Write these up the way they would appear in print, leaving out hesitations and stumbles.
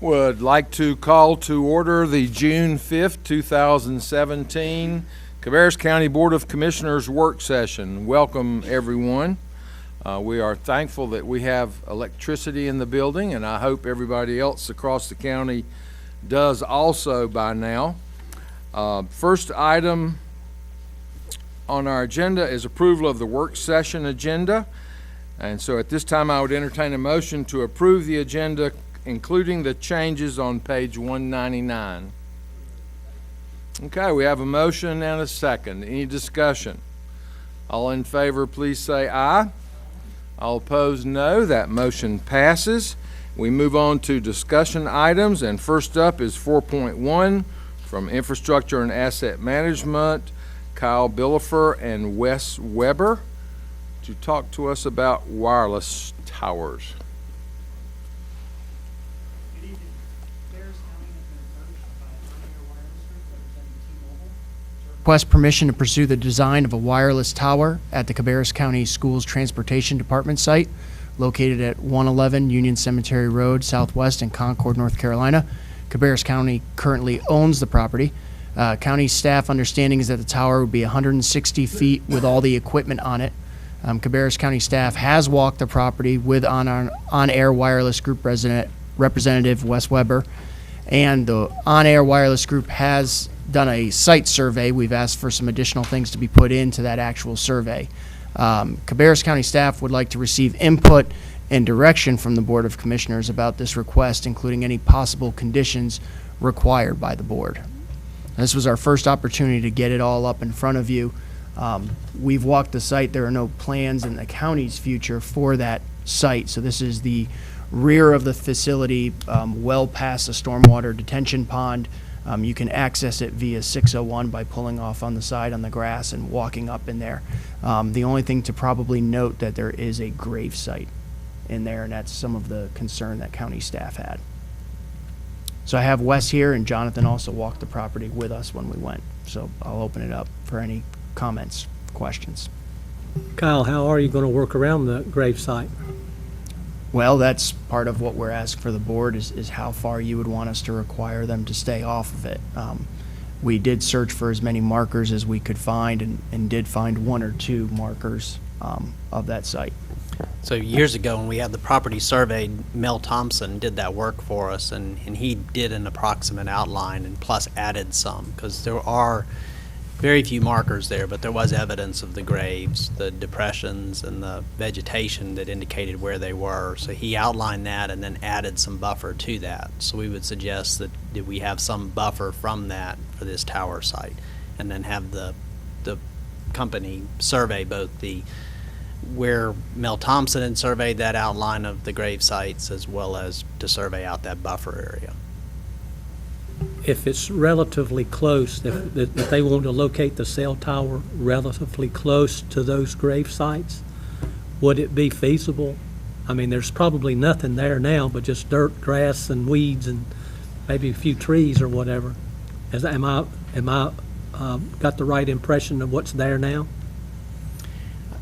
Would like to call to order the June 5th, 2017 Cabarrus County Board of Commissioners work session. Welcome, everyone. We are thankful that we have electricity in the building, and I hope everybody else across the county does also by now. First item on our agenda is approval of the work session agenda. And so at this time, I would entertain a motion to approve the agenda, including the changes on page 199. Okay, we have a motion and a second. Any discussion? All in favor, please say aye. All opposed, no. That motion passes. We move on to discussion items, and first up is 4.1 from Infrastructure and Asset Management, Kyle Billifer and Wes Weber, to talk to us about wireless towers. Good evening. Cabarrus County has been approached by on-air wireless group representing T-Mobile to request permission to pursue the design of a wireless tower at the Cabarrus County Schools Transportation Department site located at 111 Union Cemetery Road, Southwest in Concord, North Carolina. Cabarrus County currently owns the property. County staff understanding is that the tower would be 160 feet with all the equipment on it. Cabarrus County staff has walked the property with on-air wireless group representative Wes Weber, and the on-air wireless group has done a site survey. We've asked for some additional things to be put into that actual survey. Cabarrus County staff would like to receive input and direction from the Board of Commissioners about this request, including any possible conditions required by the board. This was our first opportunity to get it all up in front of you. We've walked the site. There are no plans in the county's future for that site. So this is the rear of the facility, well past the stormwater detention pond. You can access it via 601 by pulling off on the side on the grass and walking up in there. The only thing to probably note that there is a grave site in there, and that's some of the concern that county staff had. So I have Wes here, and Jonathan also walked the property with us when we went. So I'll open it up for any comments, questions. Kyle, how are you going to work around the grave site? Well, that's part of what we're asking for the board is how far you would want us to require them to stay off of it. We did search for as many markers as we could find and did find one or two markers of that site. So years ago when we had the property surveyed, Mel Thompson did that work for us, and he did an approximate outline and plus added some, because there are very few markers there, but there was evidence of the graves, the depressions, and the vegetation that indicated where they were. So he outlined that and then added some buffer to that. So we would suggest that we have some buffer from that for this tower site, and then have the company survey both where Mel Thompson had surveyed that outline of the grave sites, as well as to survey out that buffer area. If it's relatively close, if they want to locate the cell tower relatively close to those grave sites, would it be feasible? I mean, there's probably nothing there now but just dirt, grass, and weeds, and maybe a few trees or whatever. Am I got the right impression of what's there now?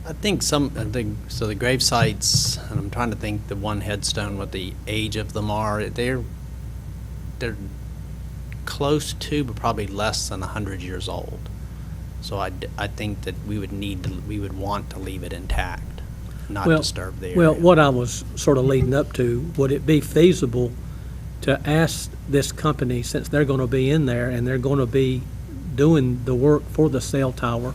I think so. The grave sites, and I'm trying to think the one headstone, what the age of them are. They're close to, but probably less than 100 years old. So I think that we would want to leave it intact, not disturb the area. Well, what I was sort of leading up to, would it be feasible to ask this company, since they're going to be in there and they're going to be doing the work for the cell tower,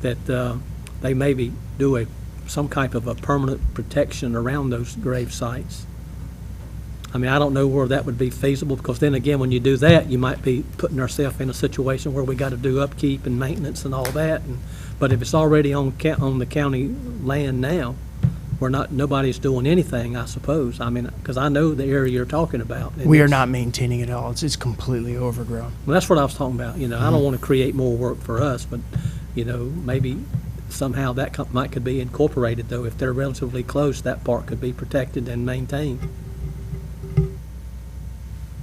that they maybe do some type of a permanent protection around those grave sites? I mean, I don't know where that would be feasible, because then again, when you do that, you might be putting ourselves in a situation where we got to do upkeep and maintenance and all that. But if it's already on the county land now, nobody's doing anything, I suppose. I mean, because I know the area you're talking about. We are not maintaining it at all. It's completely overgrown. Well, that's what I was talking about. I don't want to create more work for us, but maybe somehow that could be incorporated, though. If they're relatively close, that part could be protected and maintained.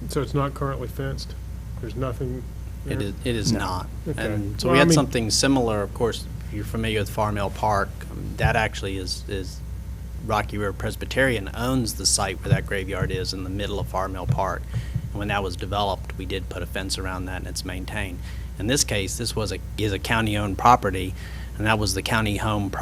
So it's not currently fenced? There's nothing there? It is not. Okay. And so Well, we had I mean, something similar, of course, if you're familiar with Farm Hill Park, that actually is Rocky River Presbyterian owns the site where that graveyard is in the middle of Far Mill Park. And when that was developed, we did put a fence around that, and it's maintained. In this case, this is a county-owned property, and that was the county home,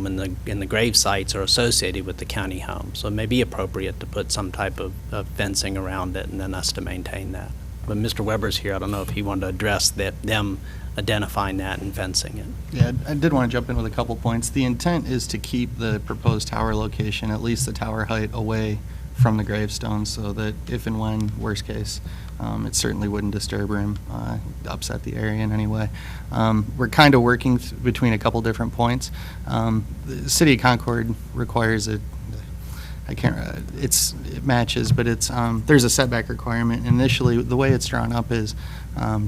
and the grave sites are associated with the county home. So it may be appropriate to put some type of fencing around it and then us to maintain that. But Mr. Weber's here. I don't know if he wanted to address them identifying that and fencing it. Yeah, I did want to jump in with a couple points. The intent is to keep the proposed tower location, at least the tower height, away from the gravestones, so that if and when, worst case, it certainly wouldn't disturb or upset the area in any way. We're kind of working between a couple different points. The City of Concord requires it. It matches, but there's a setback requirement. Initially, the way it's drawn up is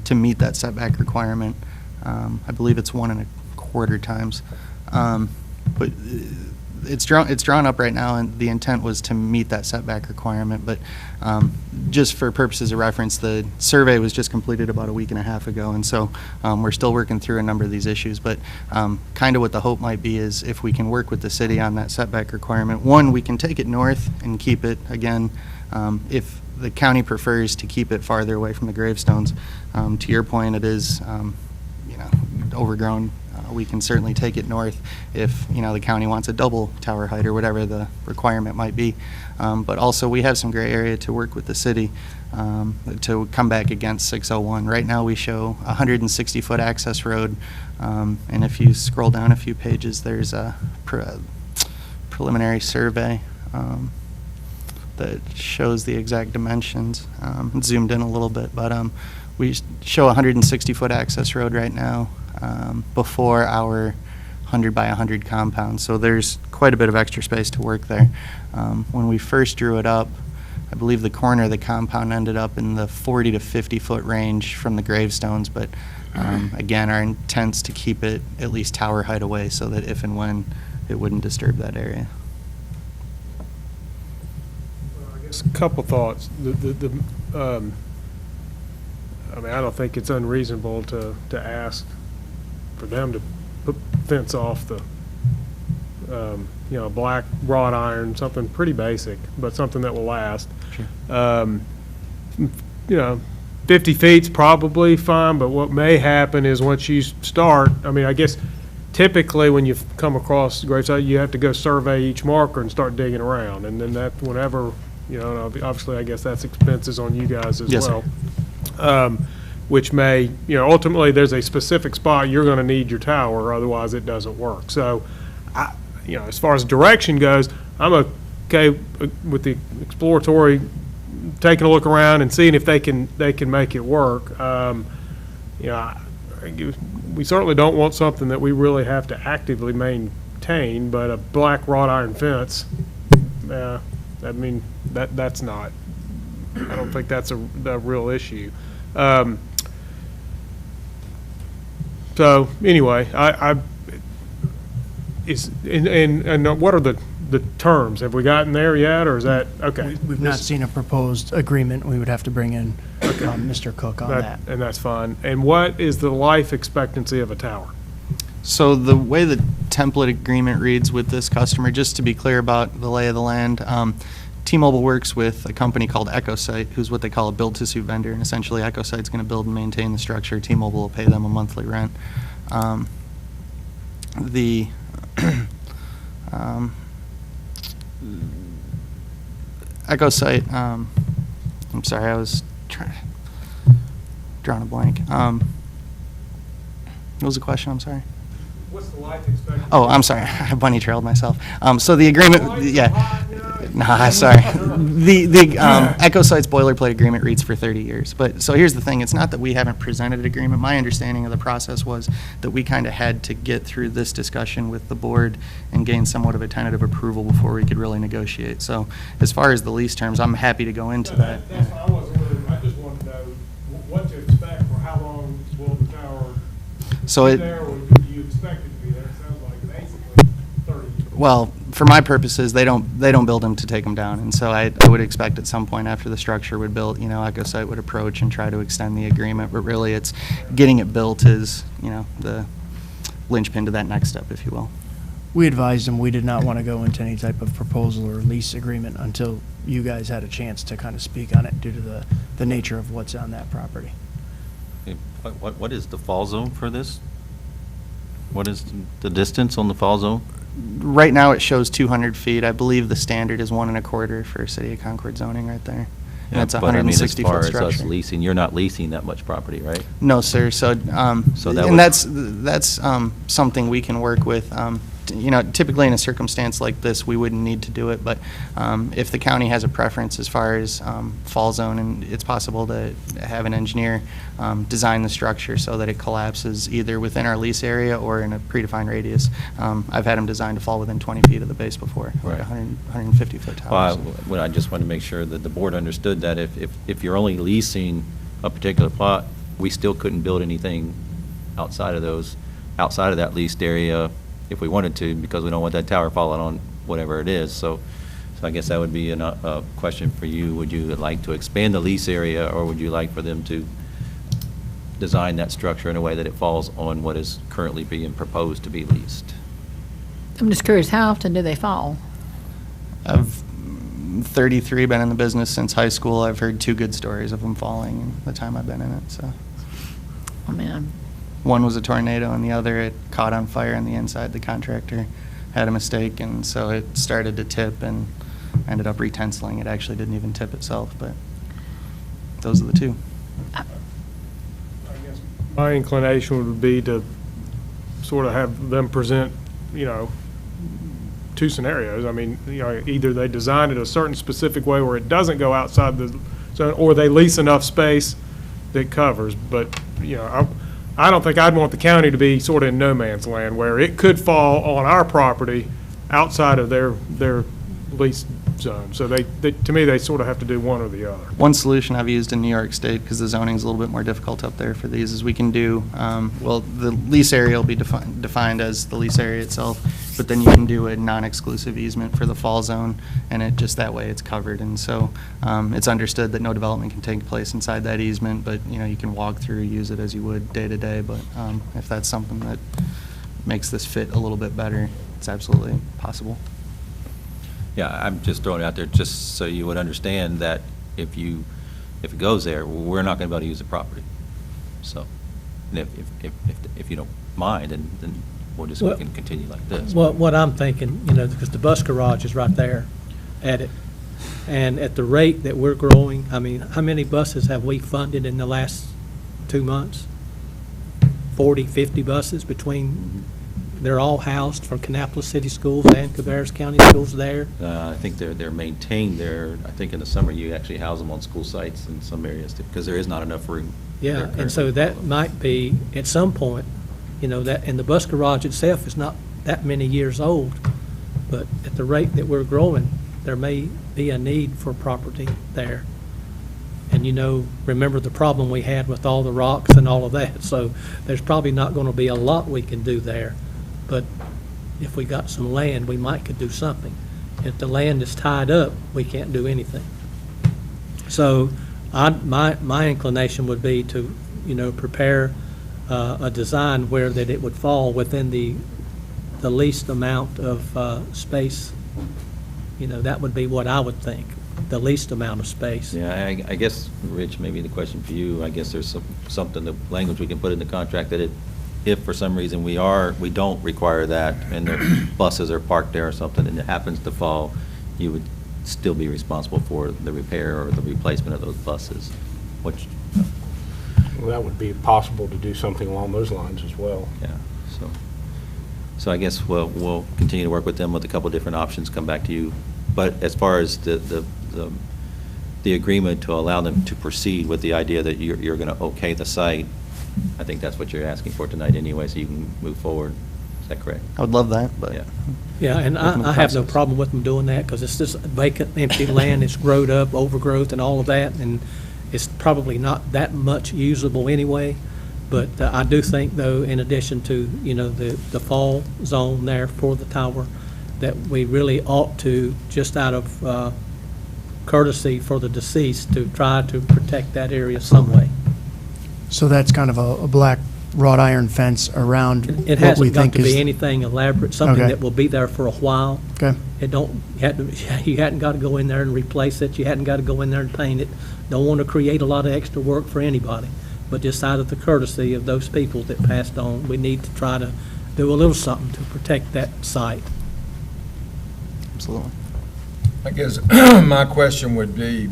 to meet that setback requirement. I believe it's 1.25 times, but it's drawn up right now, and the intent was to meet that setback requirement. But just for purposes of reference, the survey was just completed about a week and a half ago, and so we're still working through a number of these issues. But kind of what the hope might be is if we can work with the city on that setback requirement, one, we can take it north and keep it, again, if the county prefers to keep it farther away from the gravestones. To your point, it is overgrown. We can certainly take it north if the county wants a double tower height or whatever the requirement might be. But also we have some gray area to work with the city to come back against 601. Right now we show a 160-foot access road, and if you scroll down a few pages, there's a preliminary survey that shows the exact dimensions. Zoomed in a little bit, but we show a 160-foot access road right now before our 100 by 100 compound. So there's quite a bit of extra space to work there. When we first drew it up, I believe the corner of the compound ended up in the 40 to 50-foot range from the gravestones, but again, our intent's to keep it at least tower height away so that if and when it wouldn't disturb that area. I guess a couple thoughts. I don't think it's unreasonable to ask for them to put fence off the, black wrought iron, something pretty basic, but something that will last. Sure. 50 feet's probably fine, but what may happen is once you start, I guess typically when you come across the gravesite, you have to go survey each marker and start digging around, and then that whenever, obviously I guess that's expenses on you guys as Yes, well. sir. Which may, ultimately there's a specific spot you're going to need your tower, otherwise it doesn't work. So, as far as direction goes, I'm okay with the exploratory, taking a look around and seeing if they can make it work. We certainly don't want something that we really have to actively maintain, but a black wrought iron fence, that's not. I don't think that's a real issue. So anyway, what are the terms? Have we gotten there yet, or is that okay? We've not seen a proposed agreement. We would have to bring in Mr. Cook on that. And that's fine. And what is the life expectancy of a tower? So the way the template agreement reads with this customer, just to be clear about the lay of the land, T-Mobile works with a company called EchoSite, who's what they call a build-to-suit vendor, and essentially EchoSite's going to build and maintain the structure. T-Mobile will pay them a monthly rent. EchoSite, I'm sorry, I was drawing a blank. What was the question? I'm sorry. What's the life expectancy? Oh, I'm sorry. I bunny trailed myself. So the agreement, yeah. Nah, sorry. The EchoSite's boilerplate agreement reads for 30 years. But so here's the thing. It's not that we haven't presented an agreement. My understanding of the process was that we kind of had to get through this discussion with the board and gain somewhat of a tentative approval before we could really negotiate. So as far as the lease terms, I'm happy to go into that. That's what I wasn't worried. I just wanted to know what to expect for how long will the tower So be it, there, or do you expect it to be there? It sounds like basically 30 years. well, for my purposes, they don't build them to take them down, and so I would expect at some point after the structure would build, EchoSite would approach and try to extend the agreement, but really it's getting it built is, the linchpin to that next step, if you will. We advised him we did not want to go into any type of proposal or lease agreement until you guys had a chance to kind of speak on it due to the nature of what's on that property. What is the fall zone for this? What is the distance on the fall zone? Right now, it shows 200 feet. I believe the standard is 1.25 for City of Concord zoning right there. And it's a But I mean, 160-foot as far as structure. us leasing, you're not leasing that much property, right? No, sir. So, So that and would- that's something we can work with. You know, typically in a circumstance like this, we wouldn't need to do it, but if the county has a preference as far as fall zone, and it's possible to have an engineer design the structure so that it collapses either within our lease area or in a predefined radius. I've had them designed to fall within 20 feet of the base before, like Right. 150-foot towers. Well, I just want to make sure that the board understood that if you're only leasing a particular plot, we still couldn't build anything outside of that leased area if we wanted to, because we don't want that tower falling on whatever it is. So I guess that would be a question for you. Would you like to expand the lease area, or would you like for them to design that structure in a way that it falls on what is currently being proposed to be leased? I'm just curious, how often do they fall? I've 33, been in the business since high school. I've heard 2 good stories of them falling in the time I've been in it, so. I mean, One was a tornado, and the other, it caught on fire on the inside. The contractor had a mistake, and so it started to tip and ended up retensiling. It actually didn't even tip itself, but those are the 2. My inclination would be to sort of have them present, 2 scenarios. I mean, either they design it a certain specific way where it doesn't go outside the zone, or they lease enough space that covers. But, I don't think I'd want the county to be sort of in no man's land where it could fall on our property outside of their lease zone. So to me, they sort of have to do one or the other. One solution I've used in New York State, because the zoning's a little bit more difficult up there for these, is we can do, the lease area will be defined as the lease area itself, but then you can do a non-exclusive easement for the fall zone, and it just that way it's covered. And so it's understood that no development can take place inside that easement, but, you can walk through, use it as you would day to day. But if that's something that makes this fit a little bit better, it's absolutely possible. Yeah, I'm just throwing it out there just so you would understand that if it goes there, we're not going to be able to use the property. So, and if you don't mind, then we can continue like this. What I'm thinking, because the bus garage is right there at it, and at the rate that we're growing, I mean, how many buses have we funded in the last 2 months? 40, 50 buses between, they're all housed from Kannapolis City Schools and Cabarrus County Schools there. I think they're maintained there. I think in the summer you actually house them on school sites in some areas because there is not enough room. Yeah, there and so currently. that might be, at some point, that, and the bus garage itself is not that many years old, but at the rate that we're growing, there may be a need for property there. And remember the problem we had with all the rocks and all of that, so there's probably not going to be a lot we can do there. But if we got some land, we might could do something. If the land is tied up, we can't do anything. So my inclination would be to, prepare a design where that it would fall within the least amount of space. That would be what I would think, the least amount of space. Yeah, I guess, Rich, maybe the question for you, I guess there's something, the language we can put in the contract that if for some reason we don't require that and the buses are parked there or something and it happens to fall, you would still be responsible for the repair or the replacement of those buses, which, Well, that would be possible to do something along those lines as well. yeah, so I guess we'll continue to work with them with a couple of different options, come back to you. But as far as the agreement to allow them to proceed with the idea that you're going to okay the site, I think that's what you're asking for tonight anyway, so you can move forward. Is that correct? I would love that, but. Yeah. Yeah, and Working with I have no process. problem with them doing that, because it's just vacant, empty land, it's growed up, overgrowth and all of that, and it's probably not that much usable anyway. But I do think, though, in addition to, the fall zone there for the tower, that we really ought to, just out of courtesy for the deceased, to try to protect that area some way. So that's kind of a black wrought iron fence around It what we hasn't got think to be is. anything elaborate, something Okay. that will be there for a while. Okay, It don't, you hadn't got to go in there and replace it, you hadn't got to go in there and paint it. Don't want to create a lot of extra work for anybody, but just out of the courtesy of those people that passed on, we need to try to do a little something to protect that site. Absolutely. I guess my question would be,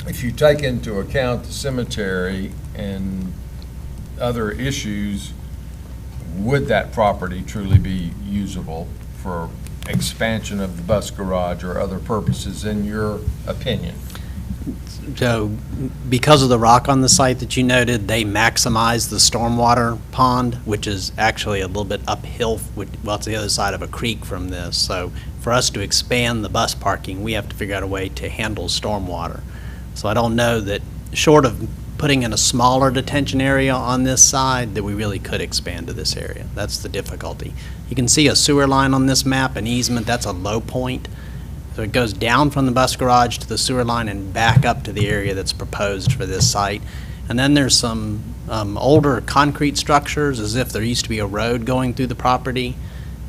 if you take into account the cemetery and other issues, would that property truly be usable for expansion of the bus garage or other purposes, in your opinion? So, because of the rock on the site that you noted, they maximize the stormwater pond, which is actually a little bit uphill, well, it's the other side of a creek from this. So, for us to expand the bus parking, we have to figure out a way to handle stormwater. So I don't know that, short of putting in a smaller detention area on this side, that we really could expand to this area. That's the difficulty. You can see a sewer line on this map, an easement, that's a low point. So it goes down from the bus garage to the sewer line and back up to the area that's proposed for this site. And then there's some older concrete structures, as if there used to be a road going through the property,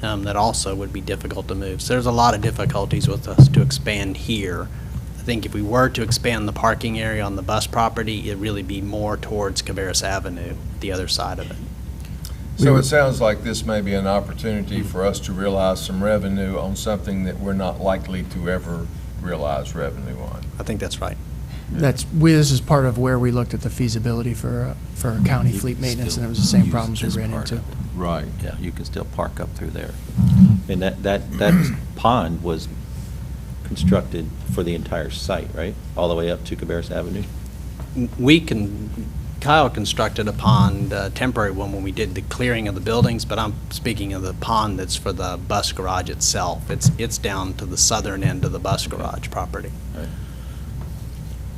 that also would be difficult to move. So there's a lot of difficulties with us to expand here. I think if we were to expand the parking area on the bus property, it'd really be more towards Cabarrus Avenue, the other side of it. So it sounds like this may be an opportunity for us to realize some revenue on something that we're not likely to ever realize revenue on. I think that's right. this is part of where we looked at the feasibility for county fleet maintenance, and it was the same problems we ran into. Right. Yeah, you can still park up through there. And that pond was constructed for the entire site, right? All the way up to Cabarrus Avenue? Kyle constructed a pond, temporary one, when we did the clearing of the buildings, but I'm speaking of the pond that's for the bus garage itself. It's down to the southern end of the bus garage property. Right.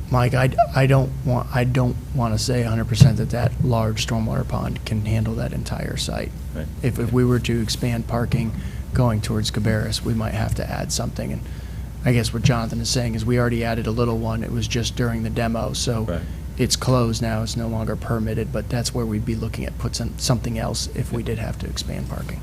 Mike, I don't want to say 100% that large stormwater pond can handle that entire site. Right. If we were to expand parking going towards Cabarrus, we might have to add something. And I guess what Jonathan is saying is we already added a little one. It was just during the demo, so Right. it's closed now. It's no longer permitted, but that's where we'd be looking at something else if we did have to expand parking.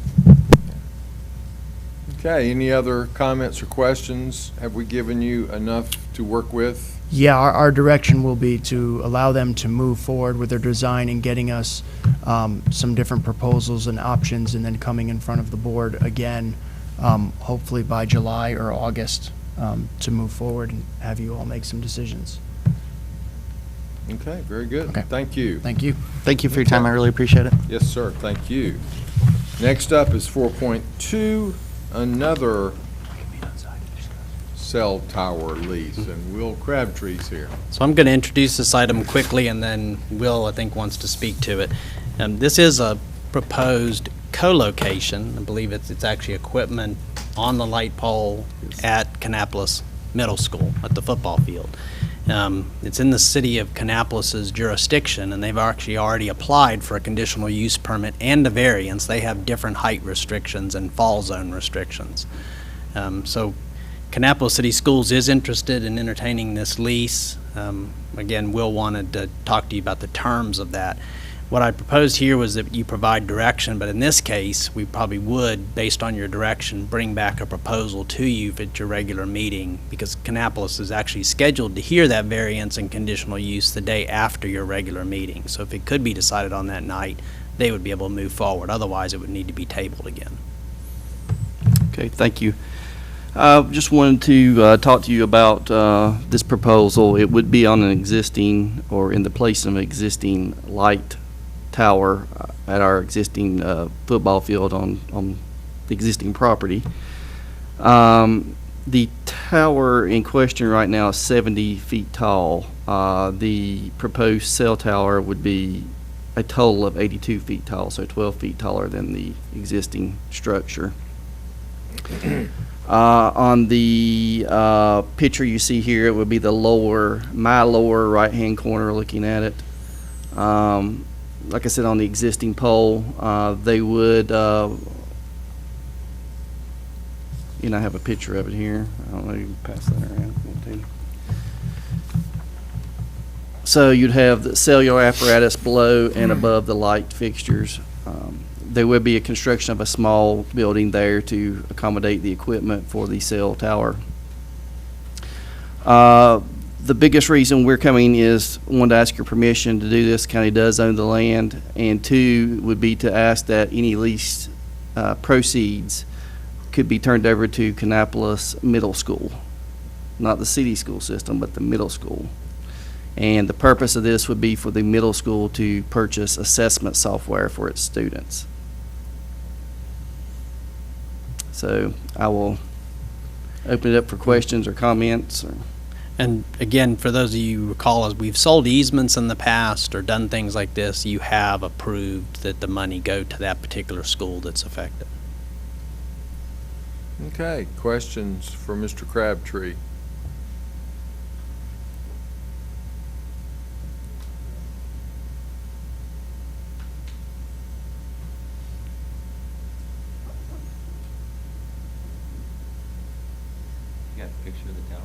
Okay, any other comments or questions? Have we given you enough to work with? Yeah, our direction will be to allow them to move forward with their design and getting us some different proposals and options, and then coming in front of the board again, hopefully by July or August, to move forward and have you all make some decisions. Okay, very good. Okay. Thank you. Thank you. Thank you for your time. I really appreciate it. Yes, sir, thank you. Next up is 4.2, another cell tower lease, and Will Crabtree's here. So I'm going to introduce this item quickly, and then Will, I think, wants to speak to it. This is a proposed co-location. I believe it's actually equipment on the light pole at Kannapolis Middle School at the football field. It's in the city of Kannapolis's jurisdiction, and they've actually already applied for a conditional use permit and a variance. They have different height restrictions and fall zone restrictions. So Kannapolis City Schools is interested in entertaining this lease. Again, Will wanted to talk to you about the terms of that. What I proposed here was that you provide direction, but in this case, we probably would, based on your direction, bring back a proposal to you at your regular meeting, because Kannapolis is actually scheduled to hear that variance and conditional use the day after your regular meeting. So if it could be decided on that night, they would be able to move forward. Otherwise, it would need to be tabled again. Okay, thank you. Just wanted to talk to you about this proposal. It would be on an existing, or in the place of an existing light tower at our existing football field on the existing property. The tower in question right now is 70 feet tall. The proposed cell tower would be a total of 82 feet tall, so 12 feet taller than the existing structure. On the picture you see here, it would be my lower right-hand corner looking at it. Like I said, on the existing pole, they would, I have a picture of it here. I don't know, you can pass that around. So you'd have the cellular apparatus below and above the light fixtures. There would be a construction of a small building there to accommodate the equipment for the cell tower. The biggest reason we're coming is, one, to ask your permission to do this. County does own the land. And two, would be to ask that any lease proceeds could be turned over to Kannapolis Middle School. Not the city school system, but the middle school. And the purpose of this would be for the middle school to purchase assessment software for its students. So I will open it up for questions or comments. And again, for those of you who recall, as we've sold easements in the past or done things like this, you have approved that the money go to that particular school that's affected. Okay, questions for Mr. Crabtree? You got a picture of the tower?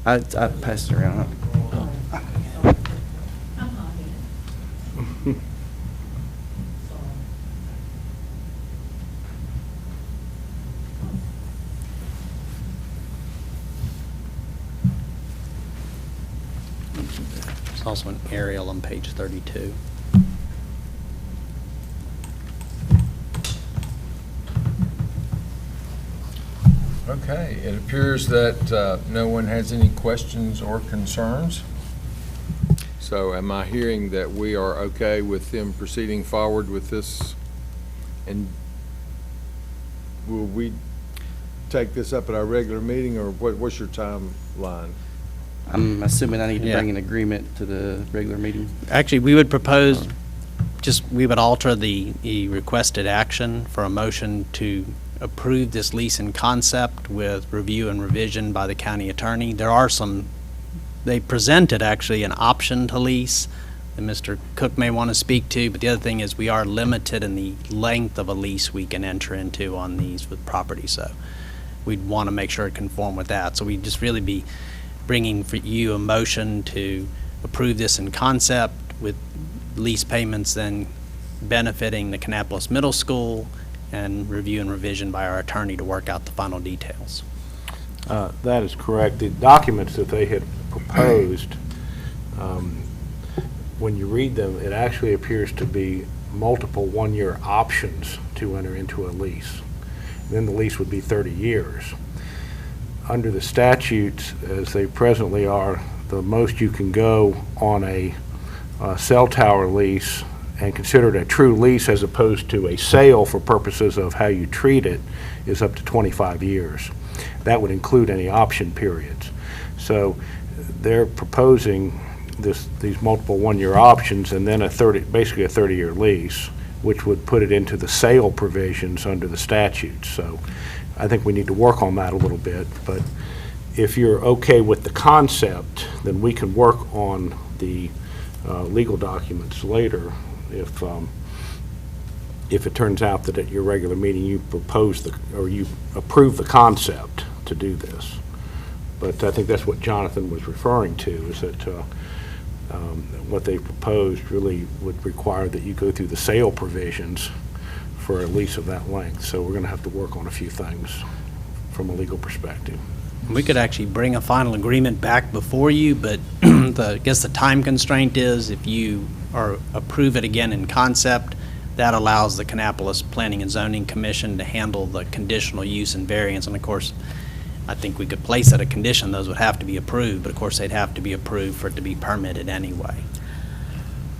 I passed it around. There's also an aerial on page 32. Okay, it appears that no one has any questions or concerns. So am I hearing that we are okay with them proceeding forward with this? And will we take this up at our regular meeting, or what's your timeline? I'm assuming I need to Yeah. bring an agreement to the regular meeting. Actually, we would propose, we would alter the requested action for a motion to approve this lease in concept with review and revision by the county attorney. There are they presented actually an option to lease that Mr. Cook may want to speak to, but the other thing is we are limited in the length of a lease we can enter into on these with property, so we'd want to make sure it conform with that. So we'd just really be bringing for you a motion to approve this in concept with lease payments then benefiting the Kannapolis Middle School, and review and revision by our attorney to work out the final details. That is correct. The documents that they had proposed, when you read them, it actually appears to be multiple one-year options to enter into a lease. Then the lease would be 30 years. Under the statutes, as they presently are, the most you can go on a cell tower lease and considered a true lease as opposed to a sale for purposes of how you treat it is up to 25 years. That would include any option periods. So they're proposing these multiple one-year options and then basically a 30-year lease, which would put it into the sale provisions under the statutes. So I think we need to work on that a little bit, but if you're okay with the concept, then we can work on the legal documents later. If it turns out that at your regular meeting you you approve the concept to do this. But I think that's what Jonathan was referring to, is that what they proposed really would require that you go through the sale provisions for a lease of that length. So we're going to have to work on a few things from a legal perspective. We could actually bring a final agreement back before you, but I guess the time constraint is if you approve it again in concept, that allows the Kannapolis Planning and Zoning Commission to handle the conditional use and variance. And of course, I think we could place at a condition those would have to be approved, but of course they'd have to be approved for it to be permitted anyway.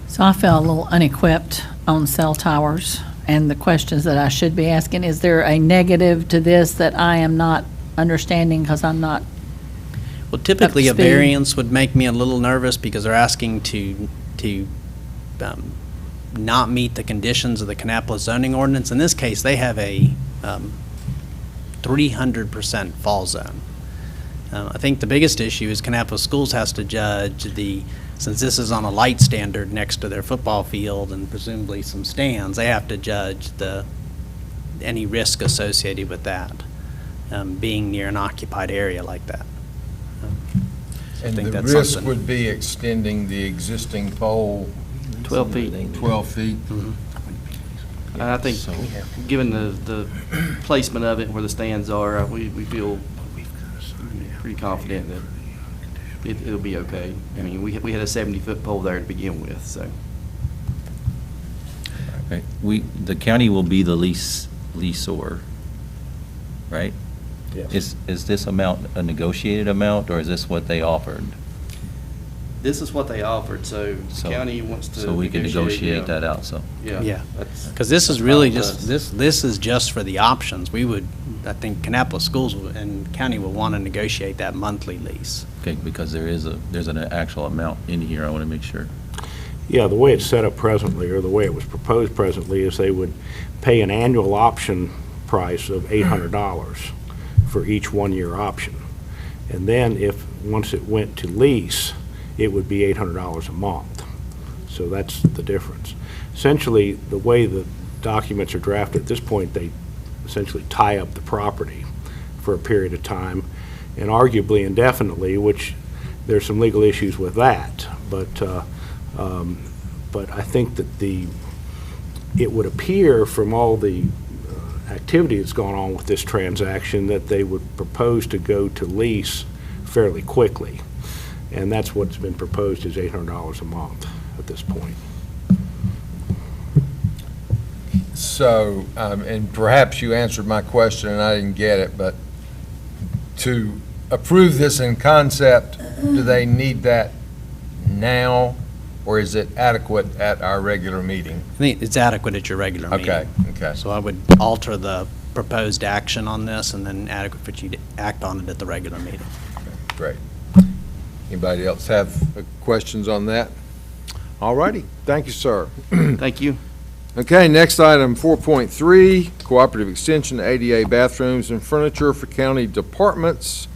So I feel a little unequipped on cell towers and the questions that I should be asking. Is there a negative to this that I am not understanding because I'm not? Well, typically a Up to speed. variance would make me a little nervous because they're asking to not meet the conditions of the Kannapolis zoning ordinance. In this case, they have a 300% fall zone. I think the biggest issue is Kannapolis Schools has to judge since this is on a light standard next to their football field and presumably some stands, they have to judge any risk associated with that, being near an occupied area like that. I And think the that's risk something. would be extending the existing pole 12 feet. 12 feet? And I think, given the placement of it, where the stands are, we feel pretty confident that it'll be okay. I mean, we had a 70-foot pole there to begin with, so. Okay. The county will be the leaseor, right? Yes. Is this amount a negotiated amount, or is this what they offered? This is what they offered, so So- county wants to. So we can negotiate that out, so. Yeah. that's- Because this is really that's just, us. this is just for the options. We would, I think Kannapolis schools and county will want to negotiate that monthly lease. Okay, because there's an actual amount in here, I want to make sure. Yeah, the way it's set up presently, or the way it was proposed presently, is they would pay an annual option price of $800 for each one-year option. And then once it went to lease, it would be $800 a month. So that's the difference. Essentially, the way the documents are drafted at this point, they essentially tie up the property for a period of time, and arguably indefinitely, which there's some legal issues with that. But I think that it would appear from all the activity that's gone on with this transaction that they would propose to go to lease fairly quickly. And that's what's been proposed, is $800 a month at this point. So, and perhaps you answered my question and I didn't get it, but to approve this in concept, do they need that now, or is it adequate at our regular meeting? I think it's adequate at your regular meeting. Okay. So I would alter the proposed action on this and then adequate for you to act on it at the regular meeting. Great. Anybody else have questions on that? All righty. Thank you, sir. Thank you. Okay, next item, 4.3, cooperative extension, ADA bathrooms and furniture for county departments,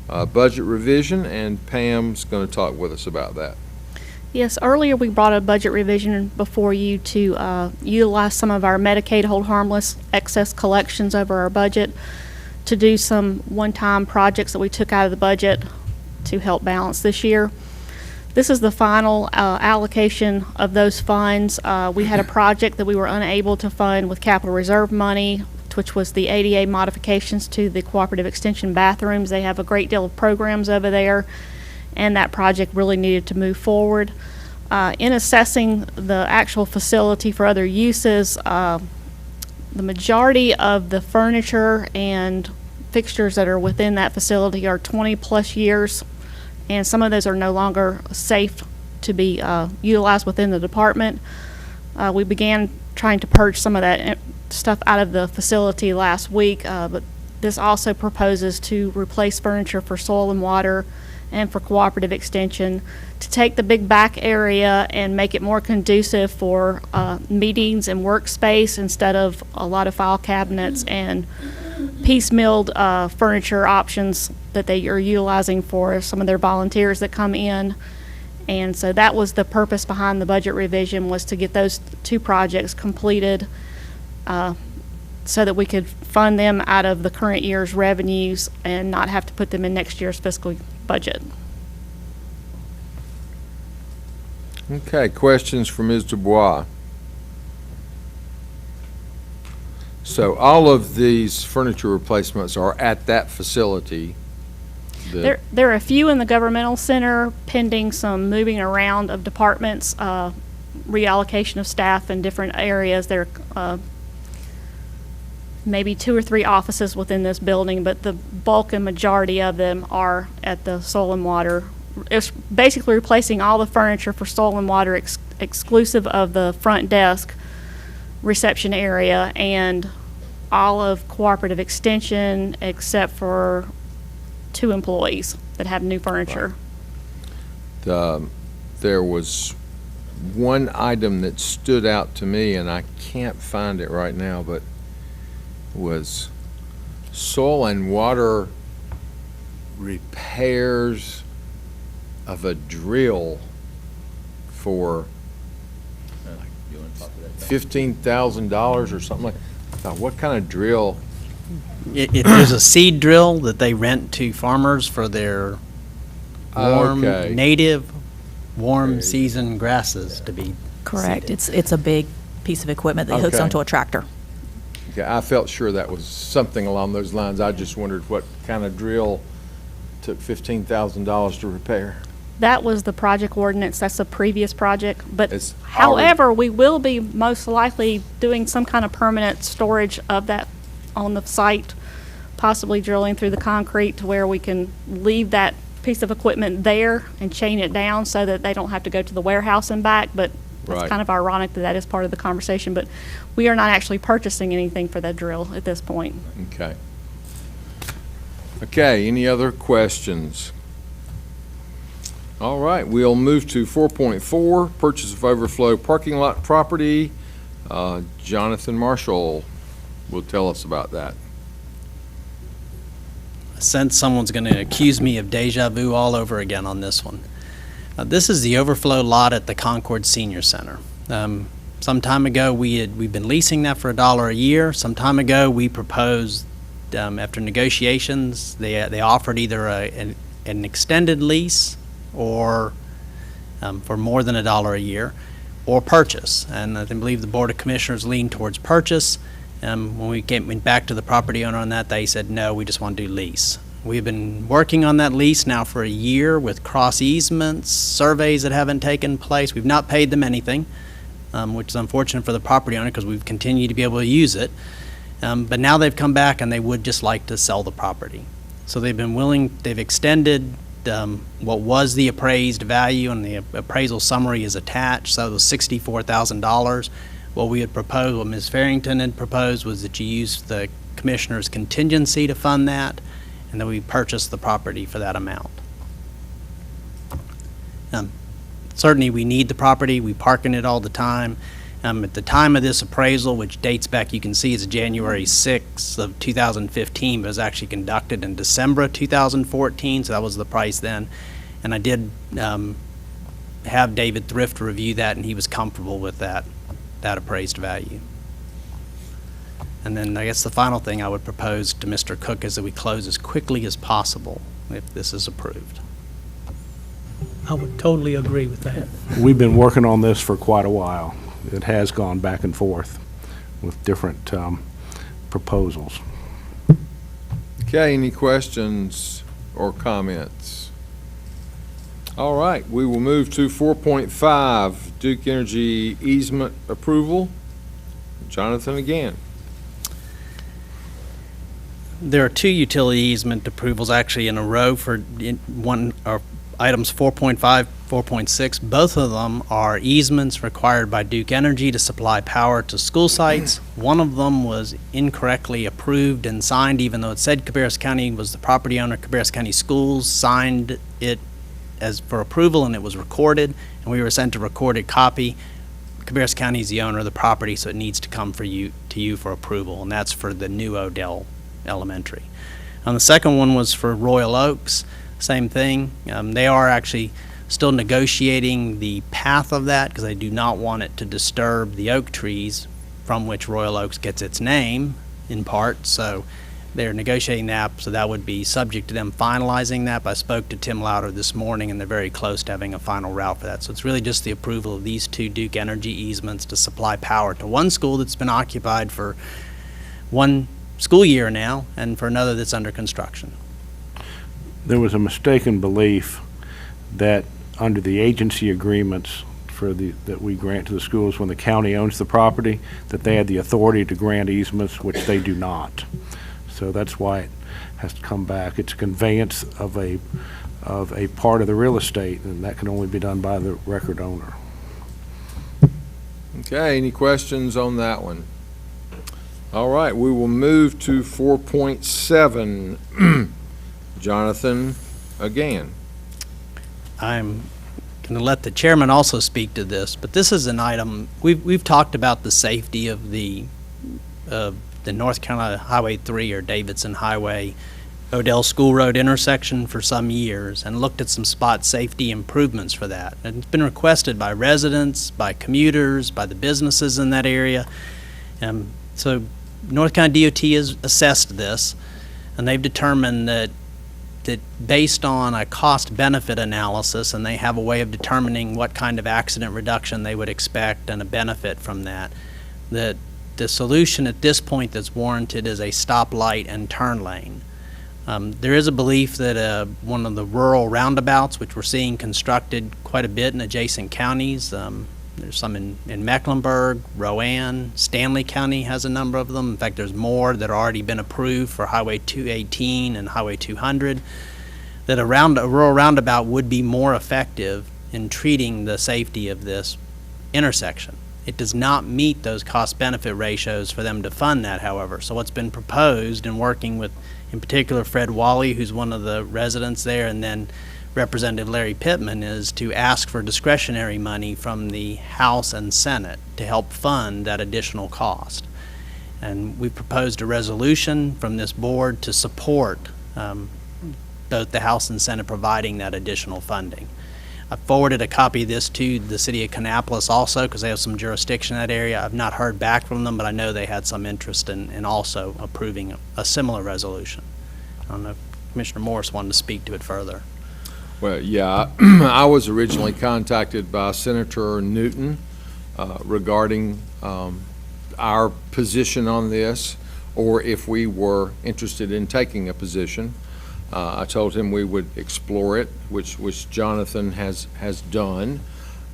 budget revision, and Pam's going to talk with us about that. Yes, earlier we brought a budget revision before you to utilize some of our Medicaid hold harmless excess collections over our budget to do some one-time projects that we took out of the budget to help balance this year. This is the final allocation of those funds. We had a project that we were unable to fund with capital reserve money, which was the ADA modifications to the cooperative extension bathrooms. They have a great deal of programs over there, and that project really needed to move forward. In assessing the actual facility for other uses, the majority of the furniture and fixtures that are within that facility are 20-plus years, and some of those are no longer safe to be utilized within the department. We began trying to purge some of that stuff out of the facility last week, but this also proposes to replace furniture for soil and water and for cooperative extension, to take the big back area and make it more conducive for meetings and workspace instead of a lot of file cabinets and piecemealed furniture options that they are utilizing for some of their volunteers that come in. And so that was the purpose behind the budget revision, was to get those two projects completed so that we could fund them out of the current year's revenues and not have to put them in next year's fiscal budget. Okay, questions for Ms. Dubois? So all of these furniture replacements are at that facility? There are a few in the governmental center pending some moving around of departments, reallocation of staff in different areas. There are maybe 2 or 3 offices within this building, but the bulk and majority of them are at the soil and water. It's basically replacing all the furniture for soil and water exclusive of the front desk reception area and all of cooperative extension except for 2 employees that have new furniture. There was one item that stood out to me, and I can't find it right now, but was soil and water repairs of a drill for $15,000 or something like that. What kind of drill? If there's a seed drill that they rent to farmers for their warm, Okay. native, warm season grasses to be Correct. seeded. It's a big piece of equipment that hooks Okay. onto a tractor. Okay, I felt sure that was something along those lines. I just wondered what kind of drill took $15,000 to repair. That was the project ordinance, that's a previous project, but It's however, we will be most likely doing some kind of permanent storage of that on the site, possibly drilling through the concrete to where we can leave that piece of equipment there and chain it down so that they don't have to go to the warehouse and back, but Right. it's kind of ironic that that is part of the conversation, but we are not actually purchasing anything for that drill at this point. Okay. Okay, any other questions? All right, we'll move to 4.4, purchase of overflow parking lot property. Jonathan Marshall will tell us about that. I sense someone's going to accuse me of deja vu all over again on this one. This is the Overflow Lot at the Concord Senior Center. Some time ago, we've been leasing that for $1 a year. Some time ago, we proposed, after negotiations, they offered either an extended lease or for more than $1 a year, or purchase. And I believe the Board of Commissioners leaned towards purchase. When we went back to the property owner on that, they said, no, we just want to do lease. We've been working on that lease now for a year with cross easements, surveys that haven't taken place. We've not paid them anything, which is unfortunate for the property owner because we've continued to be able to use it. But now they've come back and they would just like to sell the property. So they've extended what was the appraised value, and the appraisal summary is attached, so it was $64,000. What we had proposed, what Ms. Farrington had proposed, was that you use the commissioner's contingency to fund that, and then we purchased the property for that amount. Certainly, we need the property. We park in it all the time. At the time of this appraisal, which dates back, you can see it's January 6th of 2015, but it was actually conducted in December of 2014, so that was the price then. And I did have David Thrift review that, and he was comfortable with that appraised value. And then I guess the final thing I would propose to Mr. Cook is that we close as quickly as possible if this is approved. I would totally agree with that. We've been working on this for quite a while. It has gone back and forth with different proposals. Okay, any questions or comments? All right, we will move to 4.5, Duke Energy easement approval. Jonathan again. There are two utility easement approvals actually in a row for items 4.5, 4.6. Both of them are easements required by Duke Energy to supply power to school sites. One of them was incorrectly approved and signed, even though it said Cabarrus County was the property owner. Cabarrus County Schools signed it as for approval, and it was recorded, and we were sent a recorded copy. Cabarrus County is the owner of the property, so it needs to come to you for approval, and that's for the new Odell Elementary. And the second one was for Royal Oaks. Same thing. They are actually still negotiating the path of that because they do not want it to disturb the oak trees from which Royal Oaks gets its name in part. So they're negotiating that, so that would be subject to them finalizing that. But I spoke to Tim Louder this morning, and they're very close to having a final route for that. So it's really just the approval of these two Duke Energy easements to supply power to one school that's been occupied for one school year now, and for another that's under construction. There was a mistaken belief that under the agency agreements that we grant to the schools when the county owns the property, that they had the authority to grant easements, which they do not. So that's why it has to come back. It's a conveyance of a part of the real estate, and that can only be done by the record owner. Okay, any questions on that one? All right, we will move to 4.7. Jonathan, again. I'm going to let the chairman also speak to this, but this is an item, we've talked about the safety of the North Carolina Highway 3 or Davidson Highway Odell School Road intersection for some years, and looked at some spot safety improvements for that. And it's been requested by residents, by commuters, by the businesses in that area. So North Carolina DOT has assessed this, and they've determined that that based on a cost-benefit analysis, and they have a way of determining what kind of accident reduction they would expect and a benefit from that, that the solution at this point that's warranted is a stoplight and turn lane. There is a belief that one of the rural roundabouts, which we're seeing constructed quite a bit in adjacent counties, there's some in Mecklenburg, Rowan, Stanley County has a number of them. In fact, there's more that have already been approved for Highway 218 and Highway 200, that a rural roundabout would be more effective in treating the safety of this intersection. It does not meet those cost-benefit ratios for them to fund that, however. So what's been proposed in working with, in particular, Fred Wally, who's one of the residents there, and then Representative Larry Pittman, is to ask for discretionary money from the House and Senate to help fund that additional cost. And we proposed a resolution from this board to support both the House and Senate providing that additional funding. I forwarded a copy of this to the city of Kannapolis also, because they have some jurisdiction in that area. I've not heard back from them, but I know they had some interest in also approving a similar resolution. I don't know if Commissioner Morris wanted to speak to it further. Well, yeah, I was originally contacted by Senator Newton regarding our position on this, or if we were interested in taking a position. I told him we would explore it, which Jonathan has done.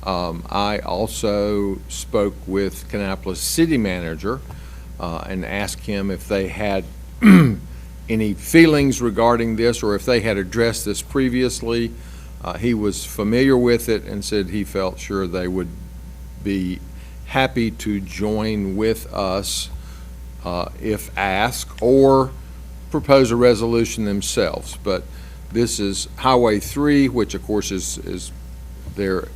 I also spoke with Kannapolis City Manager and asked him if they had any feelings regarding this, or if they had addressed this previously. He was familiar with it and said he felt sure they would be happy to join with us if asked, or propose a resolution themselves. But this is Highway 3, which of course is there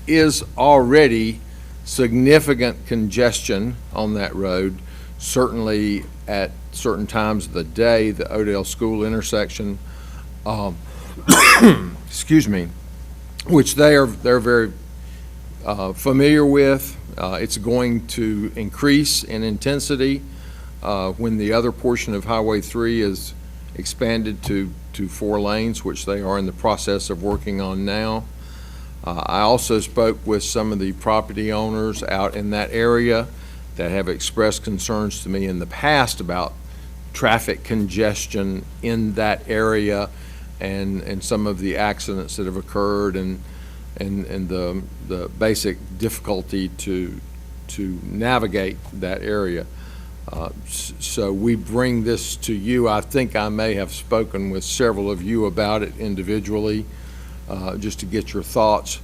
is already significant congestion on that road, certainly at certain times of the day, the Odell School intersection, excuse me, which they're very familiar with. It's going to increase in intensity when the other portion of Highway 3 is expanded to 4 lanes, which they are in the process of working on now. I also spoke with some of the property owners out in that area that have expressed concerns to me in the past about traffic congestion in that area and some of the accidents that have occurred and the basic difficulty to navigate that area. So we bring this to you. I think I may have spoken with several of you about it individually, just to get your thoughts.